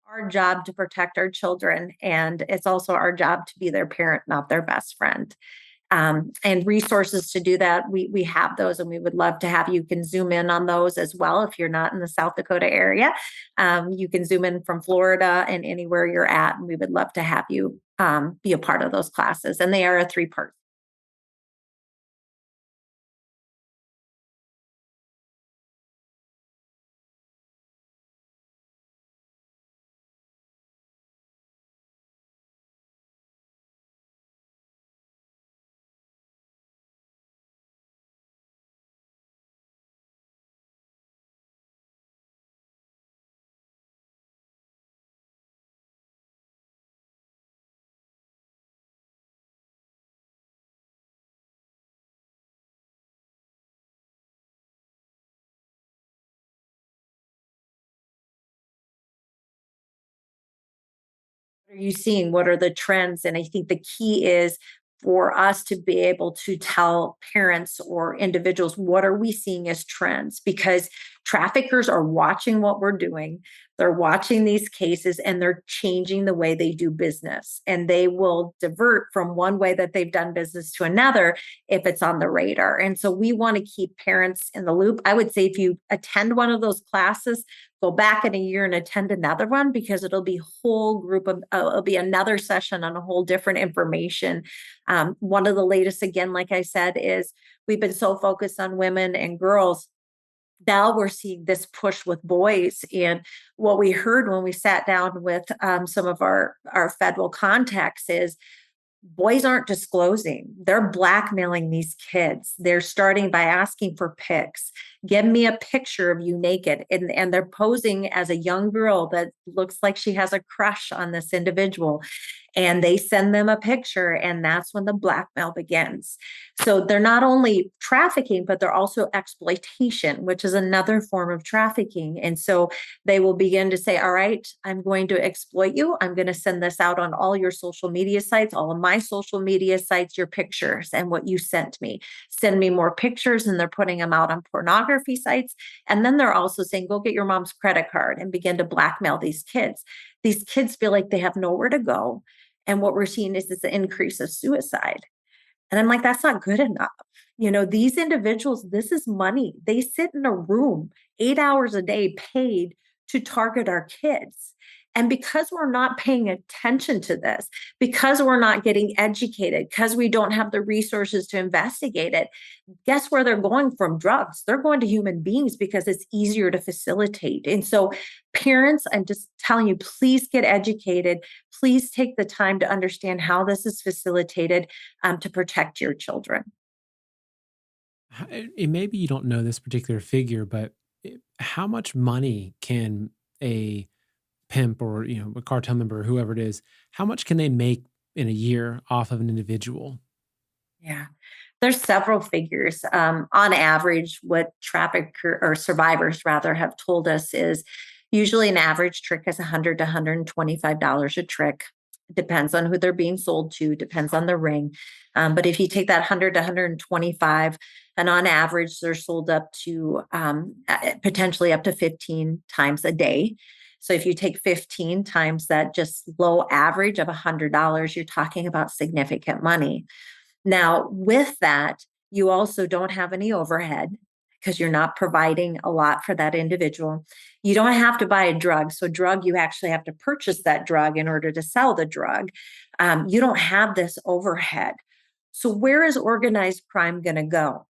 B: Our job to protect our children, and it's also our job to be their parent, not their best friend. And resources to do that, we have those, and we would love to have you. Can zoom in on those as well if you're not in the South Dakota area. You can zoom in from Florida and anywhere you're at, and we would love to have you be a part of those classes. And they are a three-part. What are you seeing? What are the trends? And I think the key is for us to be able to tell parents or individuals, what are we seeing as trends? Because traffickers are watching what we're doing. They're watching these cases and they're changing the way they do business. And they will divert from one way that they've done business to another if it's on the radar. And so we want to keep parents in the loop. I would say if you attend one of those classes, go back in a year and attend another one, because it'll be whole group of it'll be another session on a whole different information. One of the latest, again, like I said, is we've been so focused on women and girls. Now we're seeing this push with boys. And what we heard when we sat down with some of our federal contacts is boys aren't disclosing. They're blackmailing these kids. They're starting by asking for pics. Give me a picture of you naked. And they're posing as a young girl that looks like she has a crush on this individual. And they send them a picture, and that's when the blackmail begins. So they're not only trafficking, but they're also exploitation, which is another form of trafficking. And so they will begin to say, all right, I'm going to exploit you. I'm going to send this out on all your social media sites, all of my social media sites, your pictures and what you sent me. Send me more pictures. And they're putting them out on pornography sites. And then they're also saying, go get your mom's credit card, and begin to blackmail these kids. These kids feel like they have nowhere to go. And what we're seeing is this increase of suicide. And I'm like, that's not good enough. These individuals, this is money. They sit in a room 8 hours a day paid to target our kids. And because we're not paying attention to this, because we're not getting educated, because we don't have the resources to investigate it, guess where they're going from drugs? They're going to human beings because it's easier to facilitate. And so, parents, I'm just telling you, please get educated. Please take the time to understand how this is facilitated to protect your children.
A: And maybe you don't know this particular figure, but how much money can a pimp or a cartel member, whoever it is, how much can they make in a year off of an individual?
B: Yeah. There's several figures. On average, what trafficker or survivors rather have told us is usually an average trick is 100 to $125 a trick. Depends on who they're being sold to, depends on the ring. But if you take that 100 to 125, and on average, they're sold up to potentially up to 15 times a day. So if you take 15 times that just low average of $100, you're talking about significant money. Now, with that, you also don't have any overhead because you're not providing a lot for that individual. You don't have to buy a drug. So, drug, you actually have to purchase that drug in order to sell the drug. You don't have this overhead. So, where is organized crime going to go?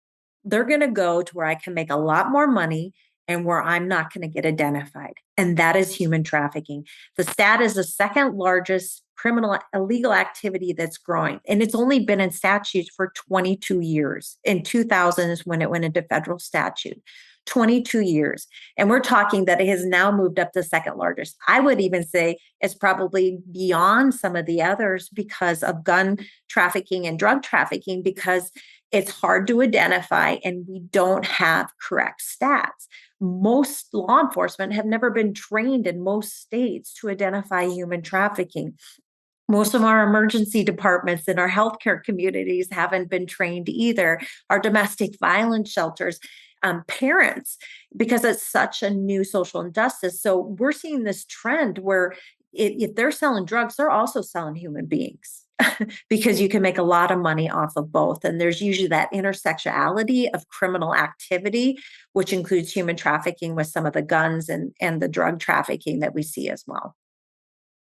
B: They're going to go to where I can make a lot more money and where I'm not going to get identified. And that is human trafficking. The stat is the second largest criminal illegal activity that's growing. And it's only been in statute for 22 years. In 2000 is when it went into federal statute. 22 years. And we're talking that it has now moved up to second largest. I would even say it's probably beyond some of the others because of gun trafficking and drug trafficking, because it's hard to identify and we don't have correct stats. Most law enforcement have never been trained in most states to identify human trafficking. Most of our emergency departments in our healthcare communities haven't been trained either. Our domestic violence shelters, parents, because it's such a new social injustice. So we're seeing this trend where if they're selling drugs, they're also selling human beings because you can make a lot of money off of both. And there's usually that intersectionality of criminal activity, which includes human trafficking with some of the guns and the drug trafficking that we see as well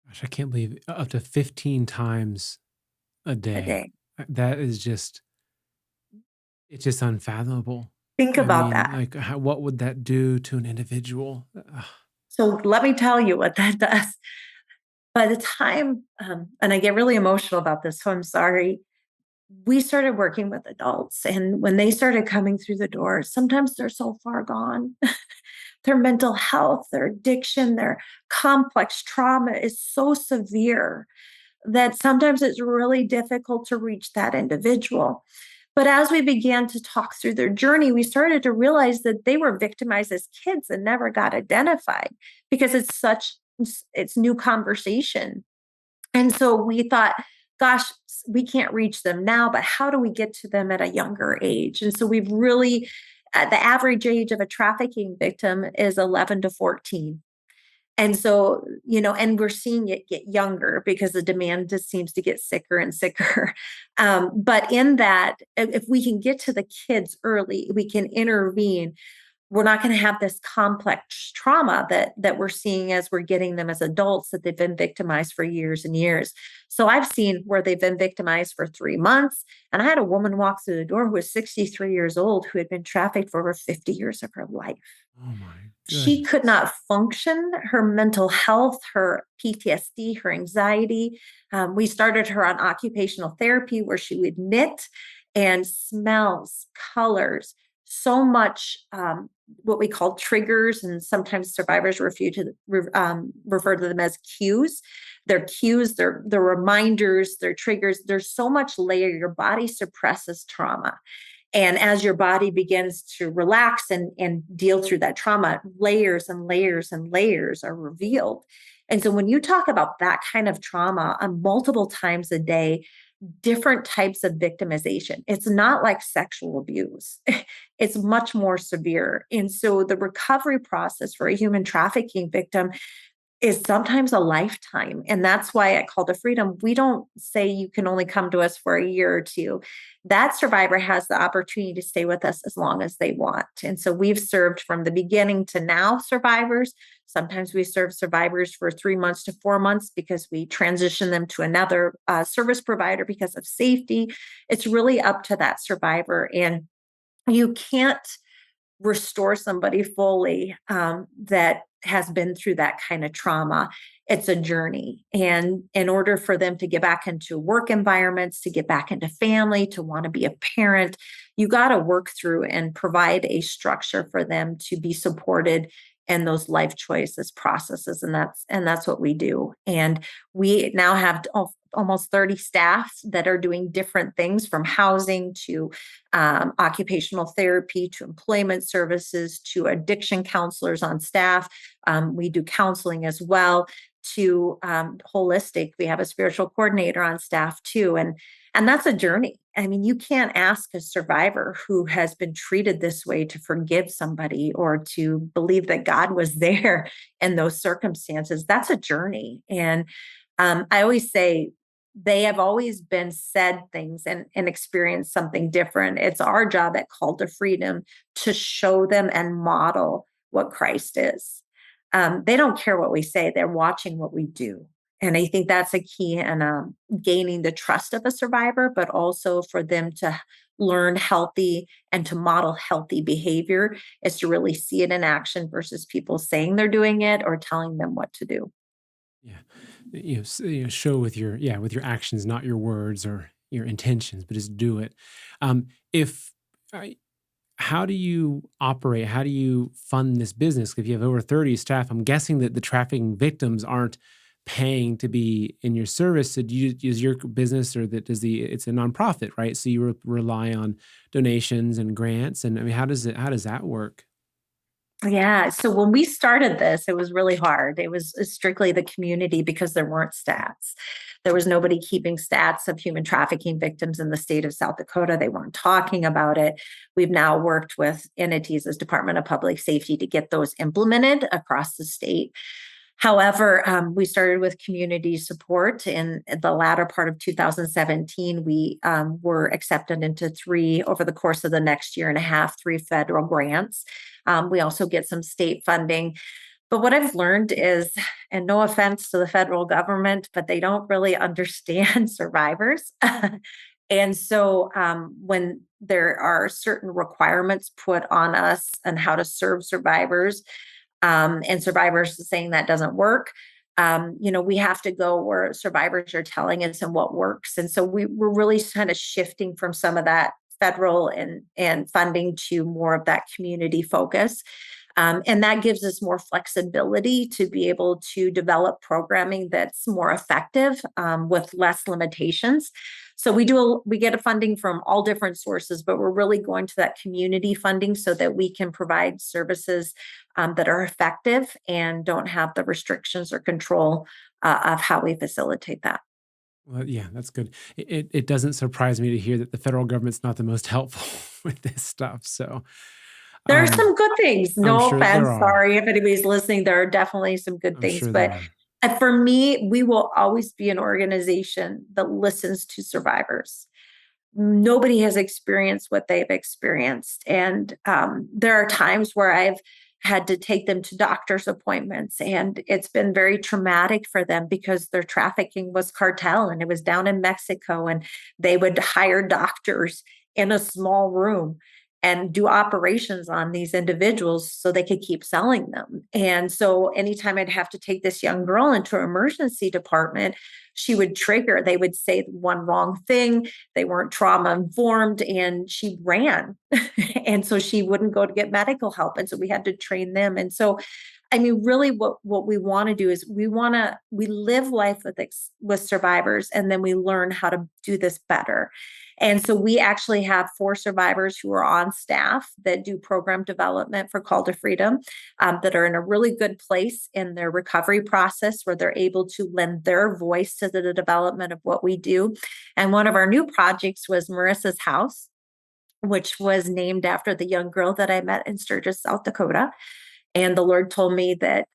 A: Gosh, I can't believe up to 15 times a
B: a
A: day.
B: day.
A: That is just it's just unfathomable.
B: Think
A: I
B: about
A: mean,
B: that.
A: like, what would that do to an individual? Ugh.
B: So let me tell you what that does. By the time, and I get really emotional about this, so I'm sorry, we started working with adults. And when they started coming through the doors, sometimes they're so far gone. Their mental health, their addiction, their complex trauma is so severe that sometimes it's really difficult to reach that individual. But as we began to talk through their journey, we started to realize that they were victimized as kids and never got identified because it's new conversation. And so we thought, gosh, we can't reach them now, but how do we get to them at a younger age? And so we've really, the average age of a trafficking victim is 11 to 14. And so, and we're seeing it get younger because the demand just seems to get sicker and sicker. But in that, if we can get to the kids early, we can intervene. We're not going to have this complex trauma that we're seeing as we're getting them as adults that they've been victimized for years and years. So I've seen where they've been victimized for 3 months. And I had a woman walk through the door who was 63 years old who had been trafficked for over 50 years of her life.
A: Oh my
B: She could
A: goodness.
B: not function, her mental health, her PTSD, her anxiety. We started her on occupational therapy where she would knit and smells, colors, so much what we call triggers, and sometimes survivors refer to them as cues. They're cues, they're reminders, they're triggers. There's so much layer. Your body suppresses trauma. And as your body begins to relax and deal through that trauma, layers and layers and layers are revealed. And so when you talk about that kind of trauma multiple times a day, different types of victimization, it's not like sexual abuse. It's much more severe. And so the recovery process for a human trafficking victim is sometimes a lifetime. And that's why at Call to Freedom, we don't say you can only come to us for a year or two. That survivor has the opportunity to stay with us as long as they want. And so we've served from the beginning to now survivors. Sometimes we serve survivors for 3 months to 4 months because we transition them to another service provider because of safety. It's really up to that survivor. And you can't restore somebody fully that has been through that kind of trauma. It's a journey. And in order for them to get back into work environments, to get back into family, to want to be a parent, you got to work through and provide a structure for them to be supported in those life choices processes. And that's what we do. And we now have almost 30 staff that are doing different things from housing to occupational therapy to employment services to addiction counselors on staff. We do counseling as well to holistic. We have a spiritual coordinator on staff too. And that's a journey. I mean, you can't ask a survivor who has been treated this way to forgive somebody or to believe that God was there in those circumstances. That's a journey. And I always say they have always been said things and experienced something different. It's our job at Call to Freedom to show them and model what Christ is. They don't care what we say, they're watching what we do. And I think that's a key in gaining the trust of a survivor, but also for them to learn healthy and to model healthy behavior is to really see it in action versus people saying they're doing it or telling them what to do.
A: Yeah. Show with your, yeah, with your actions, not your words or your intentions, but just do it. If I, How do you operate? How do you fund this business? If you have over 30 staff, I'm guessing that the trafficking victims aren't paying to be in your service. So do you use your business, or that does it's a nonprofit, right? So you rely on donations and grants. And I mean, how does that work?
B: Yeah. So when we started this, it was really hard. It was strictly the community because there weren't stats. There was nobody keeping stats of human trafficking victims in the state of South Dakota. They weren't talking about it. We've now worked with entities as Department of Public Safety to get those implemented across the state. However, we started with community support in the latter part of 2017. We were accepted into three over the course of the next year and a half, three federal grants. We also get some state funding. But what I've learned is, and no offense to the federal government, but they don't really understand survivors. And so when there are certain requirements put on us and how to serve survivors, and survivors saying that doesn't work, we have to go where survivors are telling us and what works. And so we're really kind of shifting from some of that federal and funding to more of that community focus. And that gives us more flexibility to be able to develop programming that's more effective with less limitations. So we get a funding from all different sources, but we're really going to that community funding so that we can provide services that are effective and don't have the restrictions or control of how we facilitate that.
A: Well, yeah, that's good. It doesn't surprise me to hear that the federal government's not the most helpful with this stuff. So,
B: There are
A: um,
B: some good things.
A: I'm
B: No
A: sure there
B: offense.
A: are.
B: Sorry if anybody's listening. There are definitely some good
A: I'm
B: things.
A: sure there
B: But
A: are.
B: for me, we will always be an organization that listens to survivors. Nobody has experienced what they've experienced. And there are times where I've had to take them to doctor's appointments, and it's been very traumatic for them because their trafficking was cartel and it was down in Mexico, and they would hire doctors in a small room and do operations on these individuals so they could keep selling them. And so anytime I'd have to take this young girl into an emergency department, she would trigger. They would say one wrong thing, they weren't trauma informed, and she ran. And so she wouldn't go to get medical help. And so we had to train them. And so I mean, really, what we want to do is we live life with survivors, and then we learn how to do this better. And so we actually have four survivors who are on staff that do program development for Call to Freedom, that are in a really good place in their recovery process where they're able to lend their voice to the development of what we do. And one of our new projects was Marissa's House, which was named after the young girl that I met in Sturgis, South Dakota. And the Lord told me that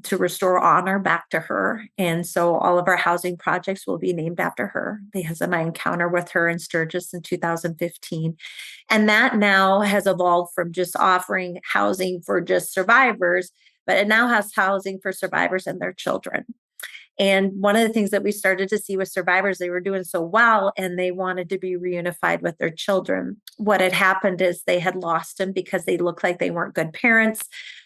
B: to restore honor back to her. And so all of our housing projects will be named after her because of my encounter with her in Sturgis in 2015. And that now has evolved from just offering housing for just survivors, but it now has housing for survivors and their children. And one of the things that we started to see with survivors, they were doing so well and they wanted to be reunified with their children. What had happened is they had lost them because they looked like they weren't good parents.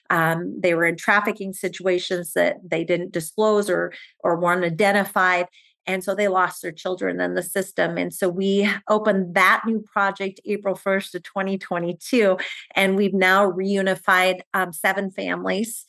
B: They were in trafficking situations that they didn't disclose or weren't identified. And so they lost their children in the system. And so we opened that new project April 1st of 2022. And we've now reunified 7 families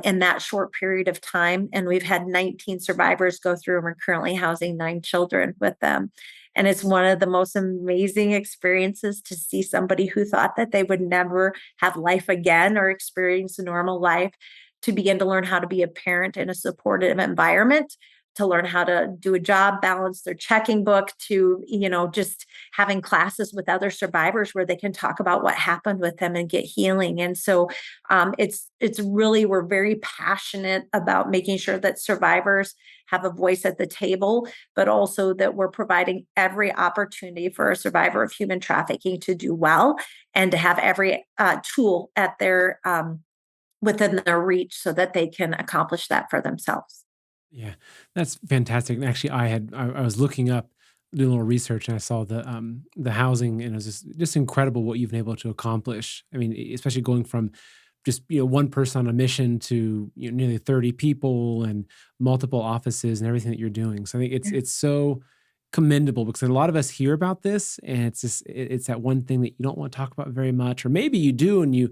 B: in that short period of time. And we've had 19 survivors go through, and we're currently housing 9 children with them. And it's one of the most amazing experiences to see somebody who thought that they would never have life again or experience a normal life to begin to learn how to be a parent in a supportive environment, to learn how to do a job, balance their checking book, to, just having classes with other survivors where they can talk about what happened with them and get healing. And so it's really, we're very passionate about making sure that survivors have a voice at the table, but also that we're providing every opportunity for a survivor of human trafficking to do well and to have every tool at their within their reach so that they can accomplish that for themselves.
A: Yeah, that's fantastic. And actually, I was looking up, doing a little research, and I saw the housing, and it was just incredible what you've been able to accomplish. I mean, especially going from just one person on a mission to nearly 30 people and multiple offices and everything that you're doing. So I think it's so commendable because a lot of us hear about this and it's just it's that one thing that you don't want to talk about very much, or maybe you do and you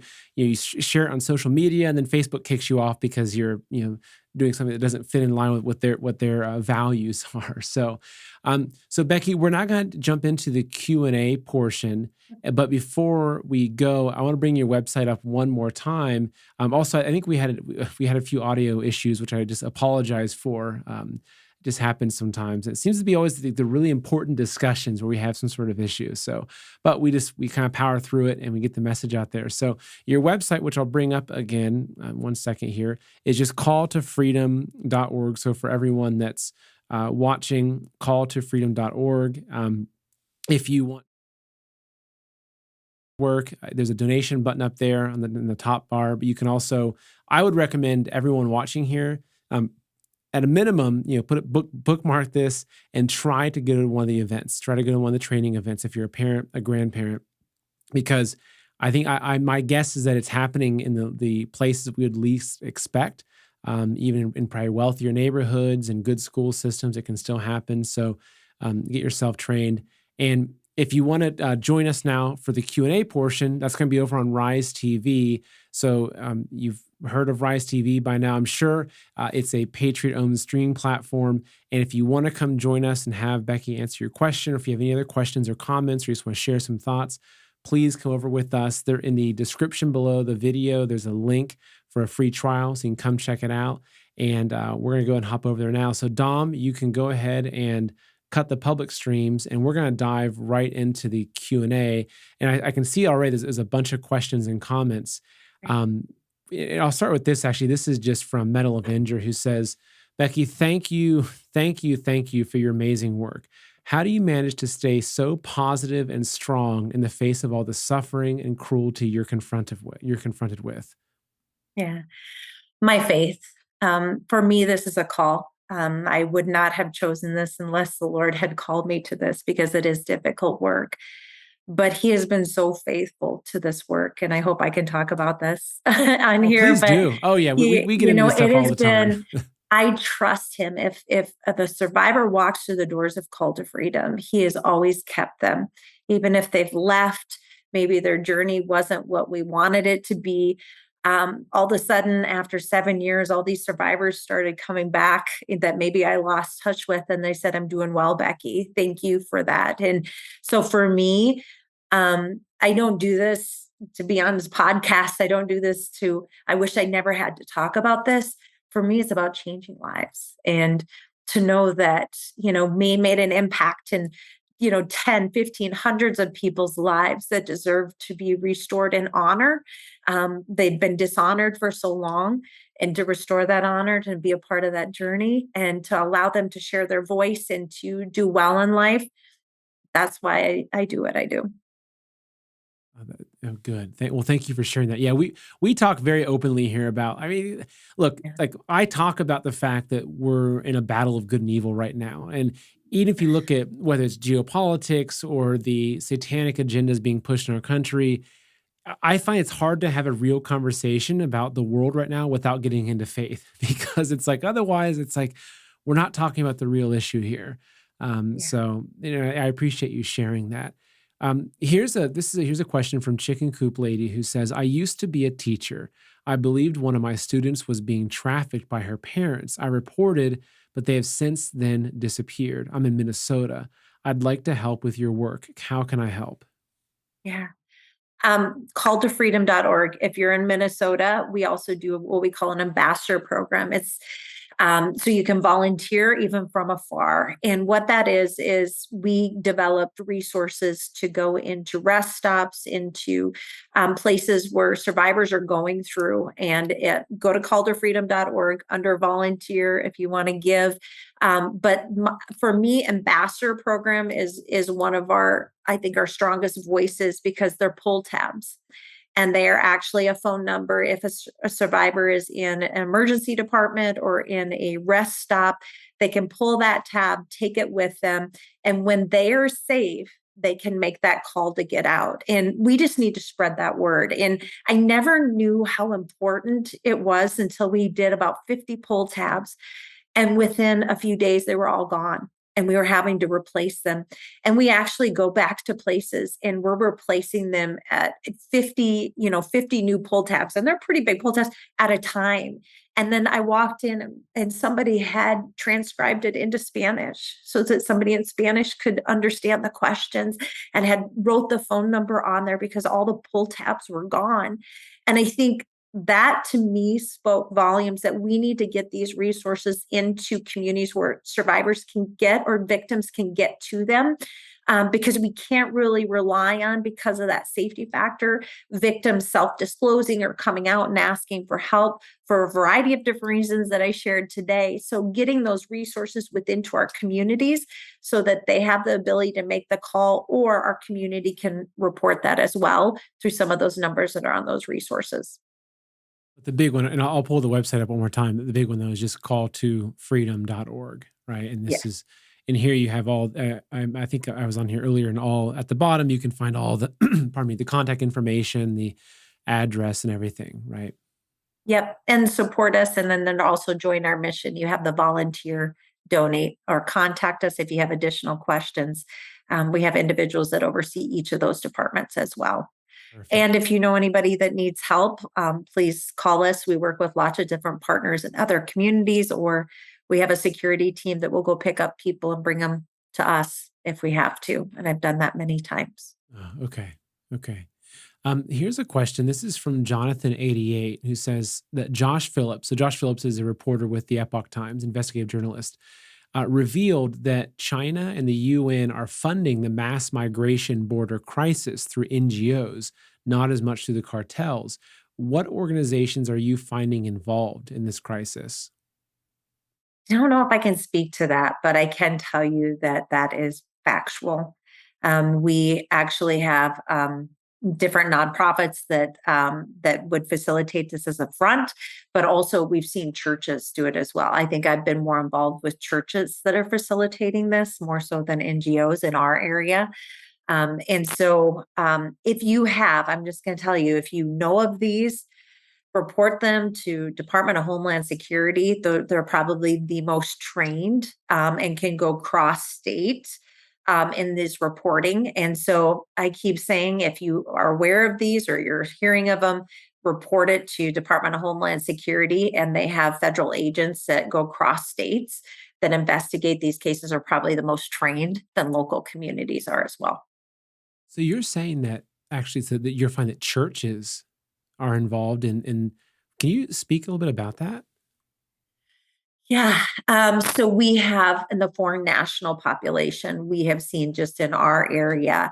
A: share it on social media and then Facebook kicks you off because you're doing something that doesn't fit in line with what their values are. So Becky, we're not going to jump into the Q&A portion, but before we go, I want to bring your website up one more time. Also, I think we had a few audio issues, which I just apologize for. Just happens sometimes. It seems to be always the really important discussions where we have some sort of issue. So, but we kind of power through it and we get the message out there. So your website, which I'll bring up again, one second here, is just calltofreedom.org. So for everyone that's watching, calltofreedom.org. If you want work, there's a donation button up there in the top bar, but you can also, I would recommend everyone watching here, at a minimum, bookmark this and try to go to one of the events. Try to go to one of the training events if you're a parent, a grandparent, because I think my guess is that it's happening in the places we would least expect. Even in probably wealthier neighborhoods and good school systems, it can still happen. So get yourself trained. And if you want to join us now for the Q&A portion, that's going to be over on Rise TV. So you've heard of Rise TV by now, I'm sure. It's a Patriot-owned streaming platform. And if you want to come join us and have Becky answer your question, or if you have any other questions or comments, or you just want to share some thoughts, please come over with us. They're in the description below the video. There's a link for a free trial, so you can come check it out. And we're going to go ahead and hop over there now. So Dom, you can go ahead and cut the public streams, and we're going to dive right into the Q&A. And I can see already there's a bunch of questions and comments. And I'll start with this. Actually, this is just from Metal Avenger, who says, Becky, thank you for your amazing work. How do you manage to stay so positive and strong in the face of all the suffering and cruelty you're confronted with?
B: Yeah. My faith. For me, this is a call. I would not have chosen this unless the Lord had called me to this because it is difficult work. But He has been so faithful to this work, and I hope I can talk about this on
A: Oh,
B: here.
A: please
B: But
A: do. Oh yeah, we get into this
B: it
A: stuff all
B: has
A: the time.
B: been. I trust Him. If the survivor walks through the doors of Call to Freedom, He has always kept them, even if they've left. Maybe their journey wasn't what we wanted it to be. All of a sudden, after 7 years, all these survivors started coming back that maybe I lost touch with. And they said, I'm doing well, Becky. Thank you for that. And so for me, I don't do this to be on this podcast. I don't do this I wish I never had to talk about this. For me, it's about changing lives and to know that, me made an impact and 10, 15, hundreds of people's lives that deserve to be restored in honor. They've been dishonored for so long, and to restore that honor, to be a part of that journey, and to allow them to share their voice and to do well in life. That's why I do what I do.
A: Oh, good. Well, thank you for sharing that. Yeah, we talk very openly here about. I mean, look,
B: Yeah.
A: like I talk about the fact that we're in a battle of good and evil right now, and even if you look at whether it's geopolitics or the satanic agendas being pushed in our country, I find it's hard to have a real conversation about the world right now without getting into faith because it's like otherwise it's like we're not talking about the real issue here.
B: Yeah.
A: So I appreciate you sharing that. Here's a question from Chicken Coop Lady who says, I used to be a teacher. I believed one of my students was being trafficked by her parents. I reported, but they have since then disappeared. I'm in Minnesota. I'd like to help with your work. How can I help?
B: Yeah. Calltofreedom.org. If you're in Minnesota, we also do what we call an ambassador program. It's so you can volunteer even from afar. And what that is we developed resources to go into rest stops, into places where survivors are going through. And go to calltofreedom.org under volunteer if you want to give. For me, ambassador program is one of our, I think, our strongest voices because they're pull tabs, and they are actually a phone number. If a survivor is in an emergency department or in a rest stop, they can pull that tab, take it with them, and when they are safe, they can make that call to get out. And we just need to spread that word. And I never knew how important it was until we did about 50 pull tabs, and within a few days, they were all gone. And we were having to replace them. And we actually go back to places and we're replacing them at 50, 50 new pull tabs. And they're pretty big pull tabs at a time. And then I walked in and somebody had transcribed it into Spanish so that somebody in Spanish could understand the questions, and had wrote the phone number on there because all the pull tabs were gone. And I think that to me spoke volumes that we need to get these resources into communities where survivors can get, or victims can get to them, because we can't really rely on, because of that safety factor, victims self-disclosing or coming out and asking for help for a variety of different reasons that I shared today. So getting those resources within to our communities so that they have the ability to make the call, or our community can report that as well through some of those numbers that are on those resources.
A: The big one, and I'll pull the website up one more time. The big one though is just calltofreedom.org, right? And
B: Yeah.
A: this is, and here you have all. I think I was on here earlier, and all at the bottom you can find all the, pardon me, the contact information, the address, and everything, right?
B: Yep, and support us, and then also join our mission. You have the volunteer, donate, or contact us if you have additional questions. We have individuals that oversee each of those departments as well.
A: Perfect.
B: And if you know anybody that needs help, please call us. We work with lots of different partners in other communities, or we have a security team that will go pick up people and bring them to us if we have to. And I've done that many times.
A: Okay. Okay. Here's a question. This is from Jonathan88, who says that Josh Phillips, so Josh Phillips is a reporter with the Epoch Times, investigative journalist, revealed that China and the UN are funding the mass migration border crisis through NGOs, not as much through the cartels. What organizations are you finding involved in this crisis?
B: I don't know if I can speak to that, but I can tell you that that is factual. We actually have different nonprofits that would facilitate this as a front, but also we've seen churches do it as well. I think I've been more involved with churches that are facilitating this more so than NGOs in our area. If you have, I'm just going to tell you, if you know of these, report them to Department of Homeland Security. They're probably the most trained, and can go cross state in this reporting. And so I keep saying, if you are aware of these or you're hearing of them, report it to Department of Homeland Security. And they have federal agents that go cross states that investigate these cases, are probably the most trained than local communities are as well.
A: So you're saying that actually, so that you're finding that churches are involved in, can you speak a little bit about that?
B: Yeah. So we have in the foreign national population, we have seen just in our area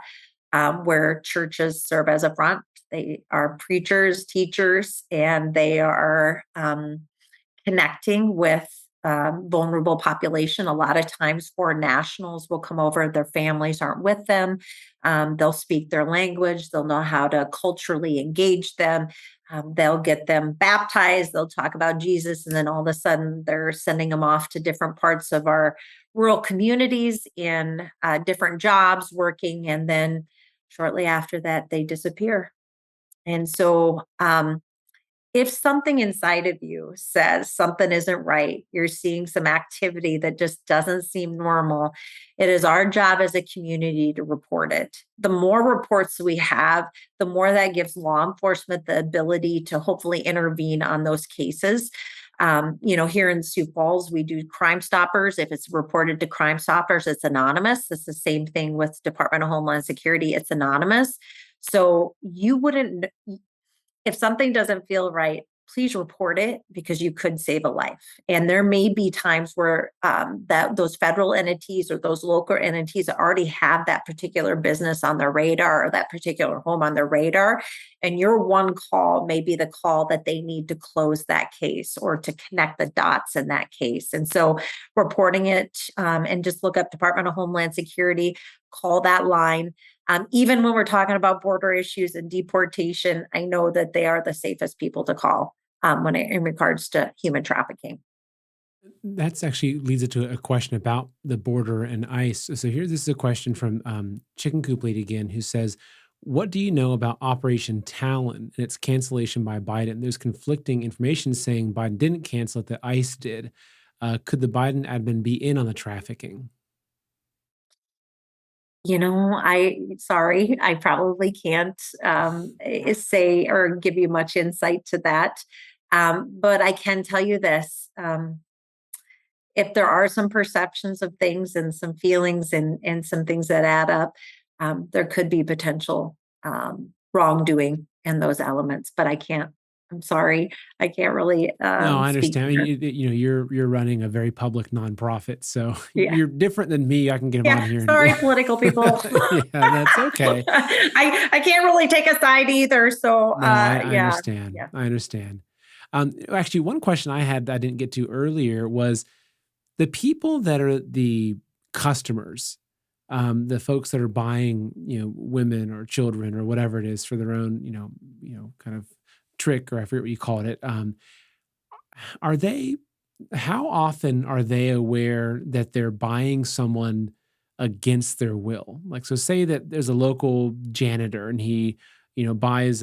B: where churches serve as a front. They are preachers, teachers, and they are connecting with vulnerable population. A lot of times foreign nationals will come over, their families aren't with them. They'll speak their language, they'll know how to culturally engage them. They'll get them baptized, they'll talk about Jesus, and then all of a sudden they're sending them off to different parts of our rural communities in different jobs working. And then shortly after that, they disappear. And so if something inside of you says something isn't right, you're seeing some activity that just doesn't seem normal, it is our job as a community to report it. The more reports we have, the more that gives law enforcement the ability to hopefully intervene on those cases. Here in Sioux Falls, we do Crime Stoppers. If it's reported to Crime Stoppers, it's anonymous. It's the same thing with Department of Homeland Security, it's anonymous. So you wouldn't, if something doesn't feel right, please report it because you could save a life. And there may be times where that those federal entities or those local entities already have that particular business on their radar or that particular home on their radar. And your one call may be the call that they need to close that case or to connect the dots in that case. And so reporting it and just look up Department of Homeland Security, call that line. Even when we're talking about border issues and deportation, I know that they are the safest people to call in regards to human trafficking.
A: That's actually leads it to a question about the border and ICE. So here, this is a question from Chicken Coop Lady again, who says, "What do you know about Operation Talon and its cancellation by Biden? There's conflicting information saying Biden didn't cancel it, that ICE did. Could the Biden admin be in on the trafficking?"
B: Sorry, I probably can't say or give you much insight to that. But I can tell you this. If there are some perceptions of things and some feelings and some things that add up, there could be potential wrongdoing in those elements. But I'm sorry, I can't really
A: No, I
B: speak
A: understand. I
B: to
A: mean,
B: that.
A: you're running a very public nonprofit, so
B: Yeah.
A: you're different than me. I can get him on
B: Yeah.
A: here and
B: Sorry, political people.
A: yeah, that's okay.
B: I can't really take a side either. So
A: No, I
B: yeah.
A: understand.
B: Yeah.
A: I understand. Actually, one question I had that I didn't get to earlier was the people that are the customers, the folks that are buying, women or children or whatever it is for their own, kind of trick, or I forget what you called it. Are they how often are they aware that they're buying someone against their will? Like, so say that there's a local janitor and he, buys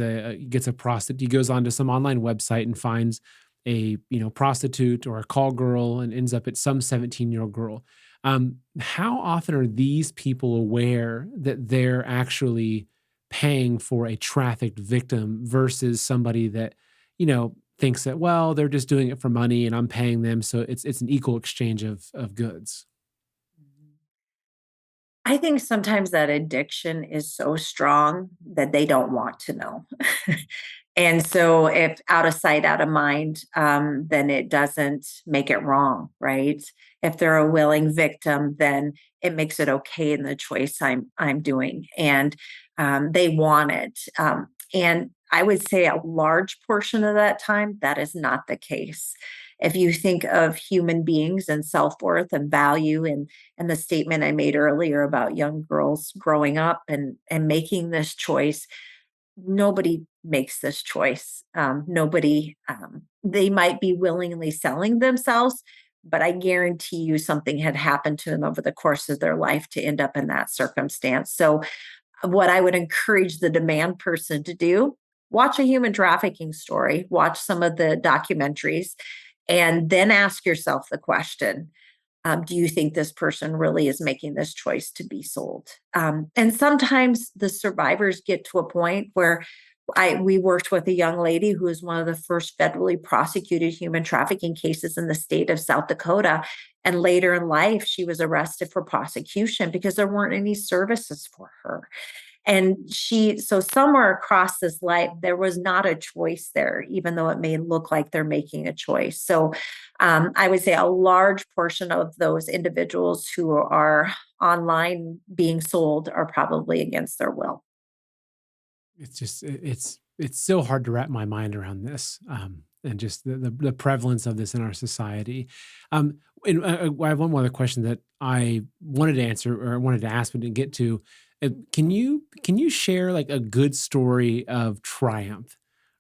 A: gets a prostitute, he goes onto some online website and finds a, prostitute or a call girl and ends up at some 17-year-old girl. How often are these people aware that they're actually paying for a trafficked victim versus somebody that, thinks that, well, they're just doing it for money and I'm paying them, so it's an equal exchange of goods.
B: I think sometimes that addiction is so strong that they don't want to know. And so if out of sight, out of mind, then it doesn't make it wrong, right? If they're a willing victim, then it makes it okay in the choice I'm doing. And they want it. And I would say a large portion of that time, that is not the case. If you think of human beings and self-worth and value and the statement I made earlier about young girls growing up and making this choice, nobody makes this choice. Nobody, they might be willingly selling themselves, but I guarantee you something had happened to them over the course of their life to end up in that circumstance. So, what I would encourage the demand person to do, watch a human trafficking story, watch some of the documentaries, and then ask yourself the question, do you think this person really is making this choice to be sold? And sometimes the survivors get to a point where we worked with a young lady who was one of the first federally prosecuted human trafficking cases in the state of South Dakota. And later in life, she was arrested for prosecution because there weren't any services for her. And so somewhere across this life, there was not a choice there, even though it may look like they're making a choice. So I would say a large portion of those individuals who are online being sold are probably against their will.
A: It's just it's so hard to wrap my mind around this, and just the prevalence of this in our society. And I have one more other question that I wanted to answer or I wanted to ask but didn't get to. Can you share like a good story of triumph,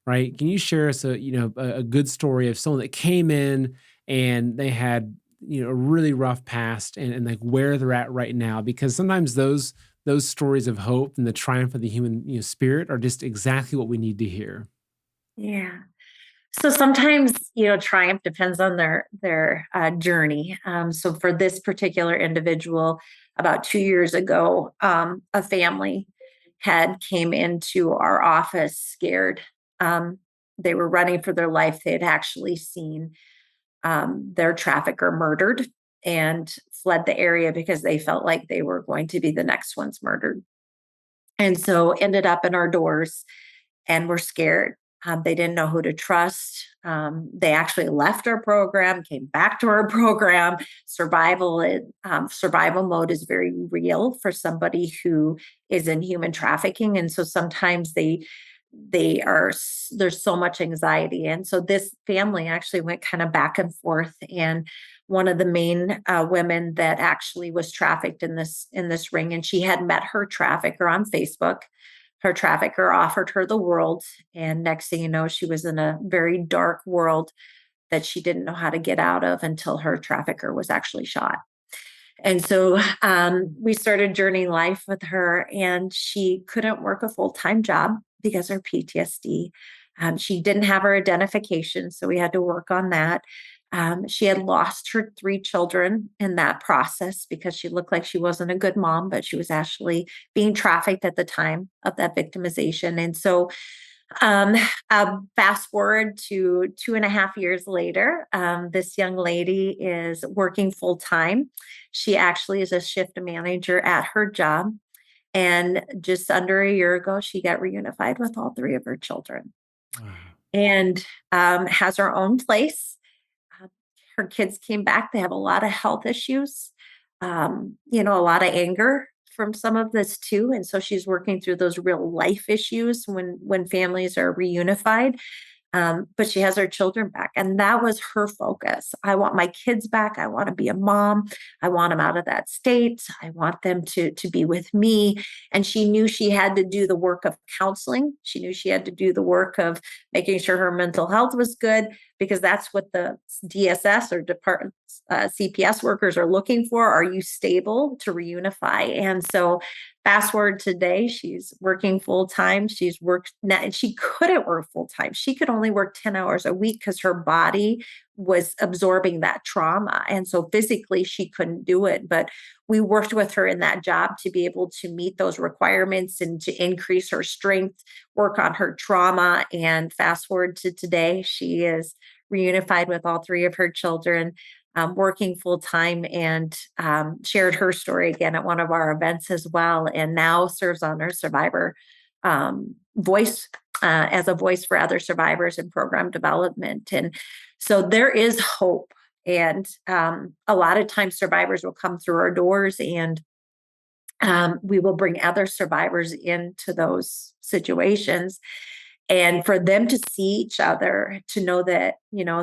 A: right? Can you share us a good story of someone that came in and they had a really rough past and like where they're at right now? Because sometimes those stories of hope and the triumph of the human spirit are just exactly what we need to hear.
B: Yeah. So sometimes, triumph depends on their journey. So for this particular individual, about 2 years ago, a family had came into our office scared. Um, they were running for their life. They had actually seen their trafficker murdered and fled the area because they felt like they were going to be the next ones murdered. And so ended up in our doors and were scared. They didn't know who to trust. They actually left our program, came back to our program. Survival mode is very real for somebody who is in human trafficking, and so sometimes there's so much anxiety, and so this family actually went kind of back and forth. And one of the main women that actually was trafficked in this ring, and she had met her trafficker on Facebook. Her trafficker offered her the world. And next thing you know, she was in a very dark world that she didn't know how to get out of until her trafficker was actually shot. And so we started Journey Life with her, and she couldn't work a full time job because of her PTSD. She didn't have her identification, so we had to work on that. She had lost her three children in that process because she looked like she wasn't a good mom, but she was actually being trafficked at the time of that victimization. And so um, fast forward to 2.5 years later, this young lady is working full time. She actually is a shift manager at her job. And just under a year ago, she got reunified with all three of her children
A: Wow.
B: and has her own place. uh, Her kids came back. They have a lot of health issues, a lot of anger from some of this too. And so she's working through those real life issues when families are reunified. But she has her children back. And that was her focus. I want my kids back. I want to be a mom. I want them out of that state. I want them to be with me. And she knew she had to do the work of counseling. She knew she had to do the work of making sure her mental health was good, because that's what the DSS or department CPS workers are looking for. Are you stable to reunify? And so fast forward today, she's working full time. She's worked now, and she couldn't work full time. She could only work 10 hours a week because her body was absorbing that trauma. And so physically, she couldn't do it. But we worked with her in that job to be able to meet those requirements and to increase her strength, work on her trauma. And fast forward to today, she is reunified with all three of her children, working full time, and shared her story again at one of our events as well, and now serves on our survivor voice, as a voice for other survivors in program development. And so there is hope. And a lot of times survivors will come through our doors, and we will bring other survivors into those situations. And for them to see each other, to know that,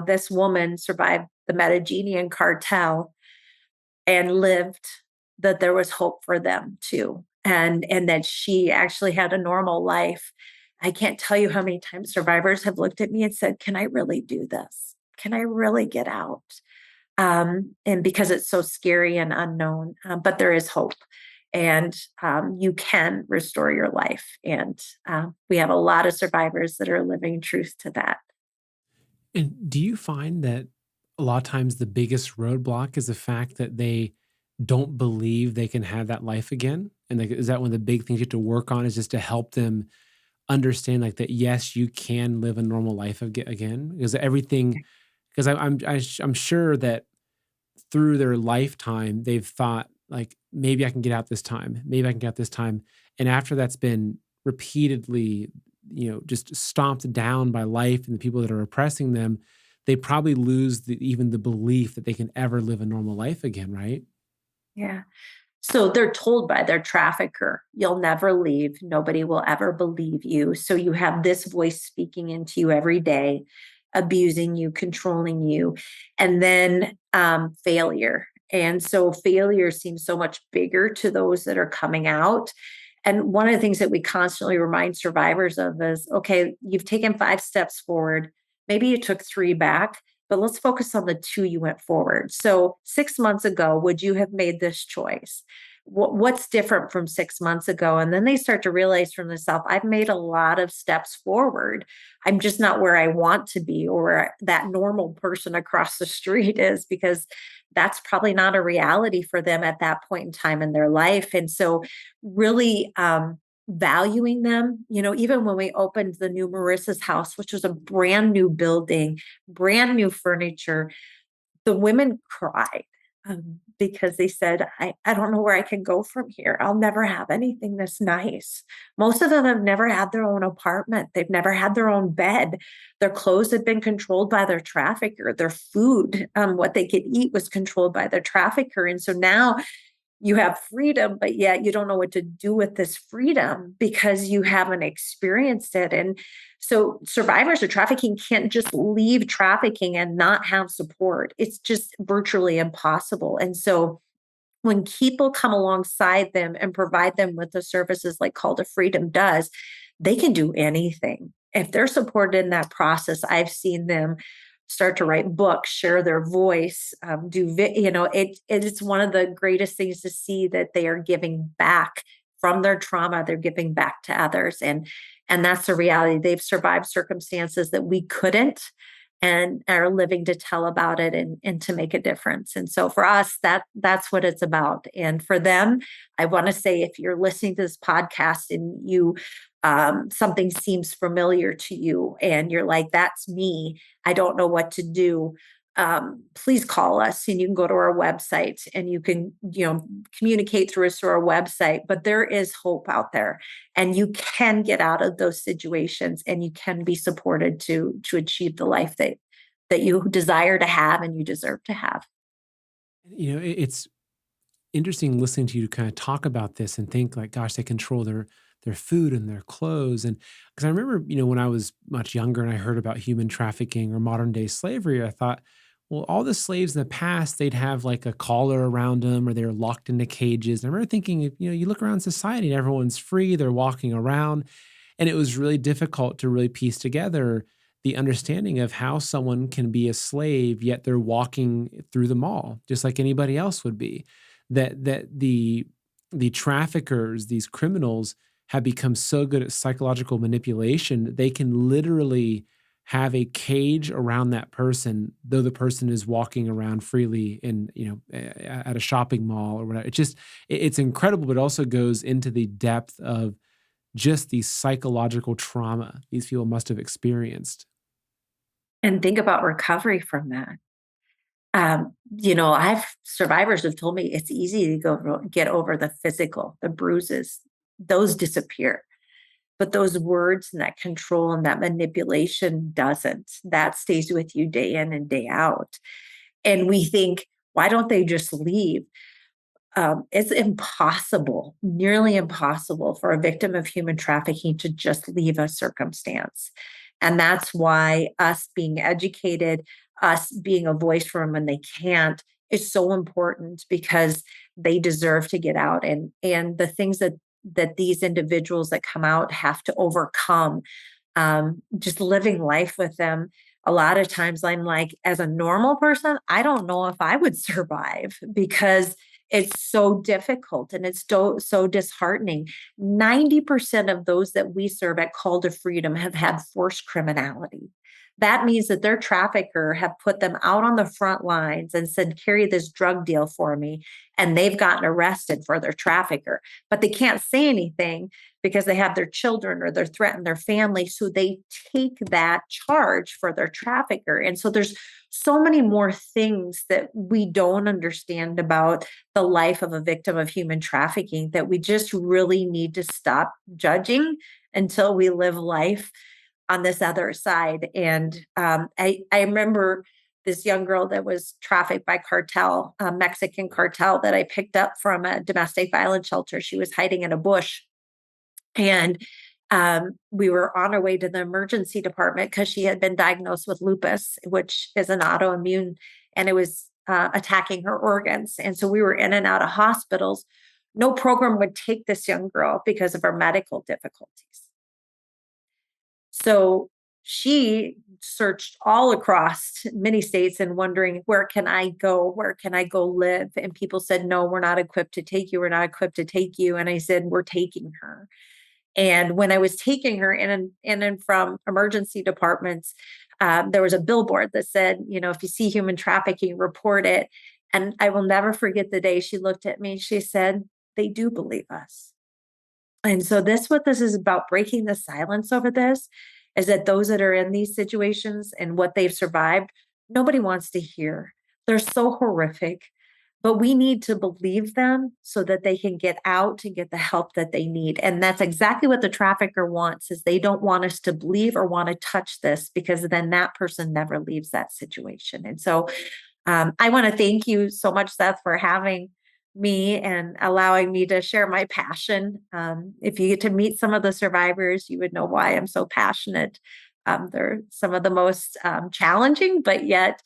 B: this woman survived the Medellinian cartel and lived, that there was hope for them too. And that she actually had a normal life. I can't tell you how many times survivors have looked at me and said, "Can I really do this? Can I really get out?" And because it's so scary and unknown, but there is hope, and you can restore your life. And we have a lot of survivors that are living truth to that.
A: And do you find that a lot of times the biggest roadblock is the fact that they don't believe they can have that life again? And like, is that one of the big things you have to work on is just to help them understand like that, yes, you can live a normal life again? Because everything, because I'm sure that through their lifetime, they've thought like, maybe I can get out this time. Maybe I can get out this time. And after that's been repeatedly, just stomped down by life and the people that are oppressing them, they probably lose even the belief that they can ever live a normal life again, right?
B: Yeah. So they're told by their trafficker, you'll never leave. Nobody will ever believe you. So you have this voice speaking into you every day, abusing you, controlling you, and then failure. And so failure seems so much bigger to those that are coming out. And one of the things that we constantly remind survivors of is okay, you've taken 5 steps forward. Maybe you took 3 back, but let's focus on the 2 you went forward. So 6 months ago, would you have made this choice? What's different from 6 months ago? And then they start to realize from themselves, I've made a lot of steps forward. I'm just not where I want to be or where that normal person across the street is, because that's probably not a reality for them at that point in time in their life. And so, really, valuing them, even when we opened the new Marissa's house, which was a brand new building, brand new furniture, the women cried because they said, I don't know where I can go from here. I'll never have anything this nice. Most of them have never had their own apartment. They've never had their own bed. Their clothes had been controlled by their trafficker. Their food, what they could eat, was controlled by their trafficker. And so now you have freedom, but yet you don't know what to do with this freedom because you haven't experienced it. And so survivors of trafficking can't just leave trafficking and not have support. It's just virtually impossible. And so when people come alongside them and provide them with the services like Call to Freedom does, they can do anything. If they're supported in that process, I've seen them start to write books, share their voice, it's one of the greatest things to see that they are giving back from their trauma. They're giving back to others, and that's the reality. They've survived circumstances that we couldn't, and are living to tell about it and to make a difference. And so for us, that's what it's about. And for them, I want to say, if you're listening to this podcast and you something seems familiar to you and you're like, that's me, I don't know what to do, please call us, and you can go to our website and you can, communicate through us through our website. But there is hope out there, and you can get out of those situations, and you can be supported to achieve the life that you desire to have and you deserve to have.
A: It's interesting listening to you kind of talk about this and think like, gosh, they control their food and their clothes. And because I remember, when I was much younger and I heard about human trafficking or modern day slavery, I thought, well, all the slaves in the past, they'd have like a collar around them or they were locked into cages. And I remember thinking, you look around society and everyone's free, they're walking around. And it was really difficult to really piece together the understanding of how someone can be a slave, yet they're walking through the mall just like anybody else would be. That the traffickers, these criminals, have become so good at psychological manipulation that they can literally have a cage around that person, though the person is walking around freely in, at a shopping mall or whatever. It's incredible, but it also goes into the depth of just the psychological trauma these people must have experienced.
B: And think about recovery from that. I've survivors have told me it's easy to get over the physical, the bruises, those disappear. But those words and that control and that manipulation doesn't. That stays with you day in and day out. And we think, why don't they just leave? It's impossible, nearly impossible, for a victim of human trafficking to just leave a circumstance. And that's why us being educated, us being a voice for them when they can't, is so important, because they deserve to get out. And the things that these individuals that come out have to overcome, just living life with them. A lot of times I'm like, as a normal person, I don't know if I would survive, because it's so difficult and it's so disheartening. 90% of those that we serve at Call to Freedom have had forced criminality. that means that their trafficker have put them out on the front lines and said, carry this drug deal for me. And they've gotten arrested for their trafficker, but they can't say anything because they have their children or they're threatening their family. So they take that charge for their trafficker. And so there's so many more things that we don't understand about the life of a victim of human trafficking that we just really need to stop judging until we live life on this other side. And I remember this young girl that was trafficked by cartel, a Mexican cartel that I picked up from a domestic violence shelter. She was hiding in a bush, and we were on our way to the emergency department because she had been diagnosed with lupus, which is an autoimmune, and it was attacking her organs. And so we were in and out of hospitals. No program would take this young girl because of her medical difficulties. So she searched all across many states and wondering, where can I go? Where can I go live? And people said, no, we're not equipped to take you. We're not equipped to take you. And I said, we're taking her. And when I was taking her in and from emergency departments, there was a billboard that said, if you see human trafficking, report it. And I will never forget the day she looked at me. She said, they do believe us. And so what this is about, breaking the silence over this, is that those that are in these situations and what they've survived, nobody wants to hear. They're so horrific, but we need to believe them so that they can get out and get the help that they need. And that's exactly what the trafficker wants, is they don't want us to believe or want to touch this, because then that person never leaves that situation. And so I want to thank you so much, Seth, for having me and allowing me to share my passion. If you get to meet some of the survivors, you would know why I'm so passionate. They're some of the most challenging, but yet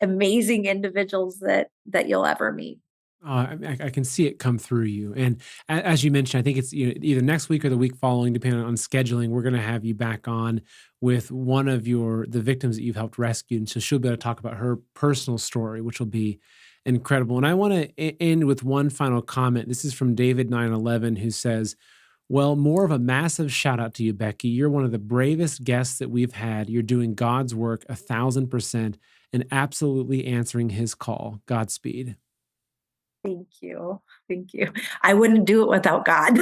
B: amazing individuals that you'll ever meet.
A: I can see it come through you. And as you mentioned, I think it's either next week or the week following, depending on scheduling. We're going to have you back on with one of the victims that you've helped rescue, and so she'll be able to talk about her personal story, which will be incredible. And I want to end with one final comment. This is from David 911, who says, "Well, more of a massive shout out to you, Becky. You're one of the bravest guests that we've had. You're doing God's work 1,000% and absolutely answering His call. Godspeed."
B: Thank you. Thank you. I wouldn't do it without God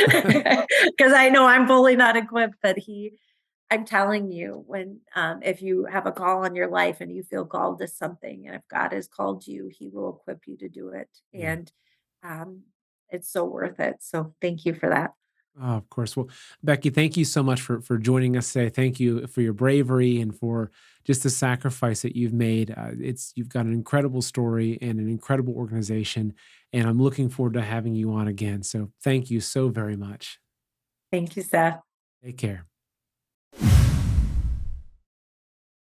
B: because I know I'm fully not equipped, but I'm telling you, if you have a call on your life and you feel called to something, and if God has called you, He will equip you to do it.
A: Yeah.
B: And um, it's so worth it. So thank you for that.
A: Oh, of course. Well, Becky, thank you so much for joining us today. Thank you for your bravery and for just the sacrifice that you've made. You've got an incredible story and an incredible organization, and I'm looking forward to having you on again. So, thank you so very much.
B: Thank you, Seth.
A: Take care.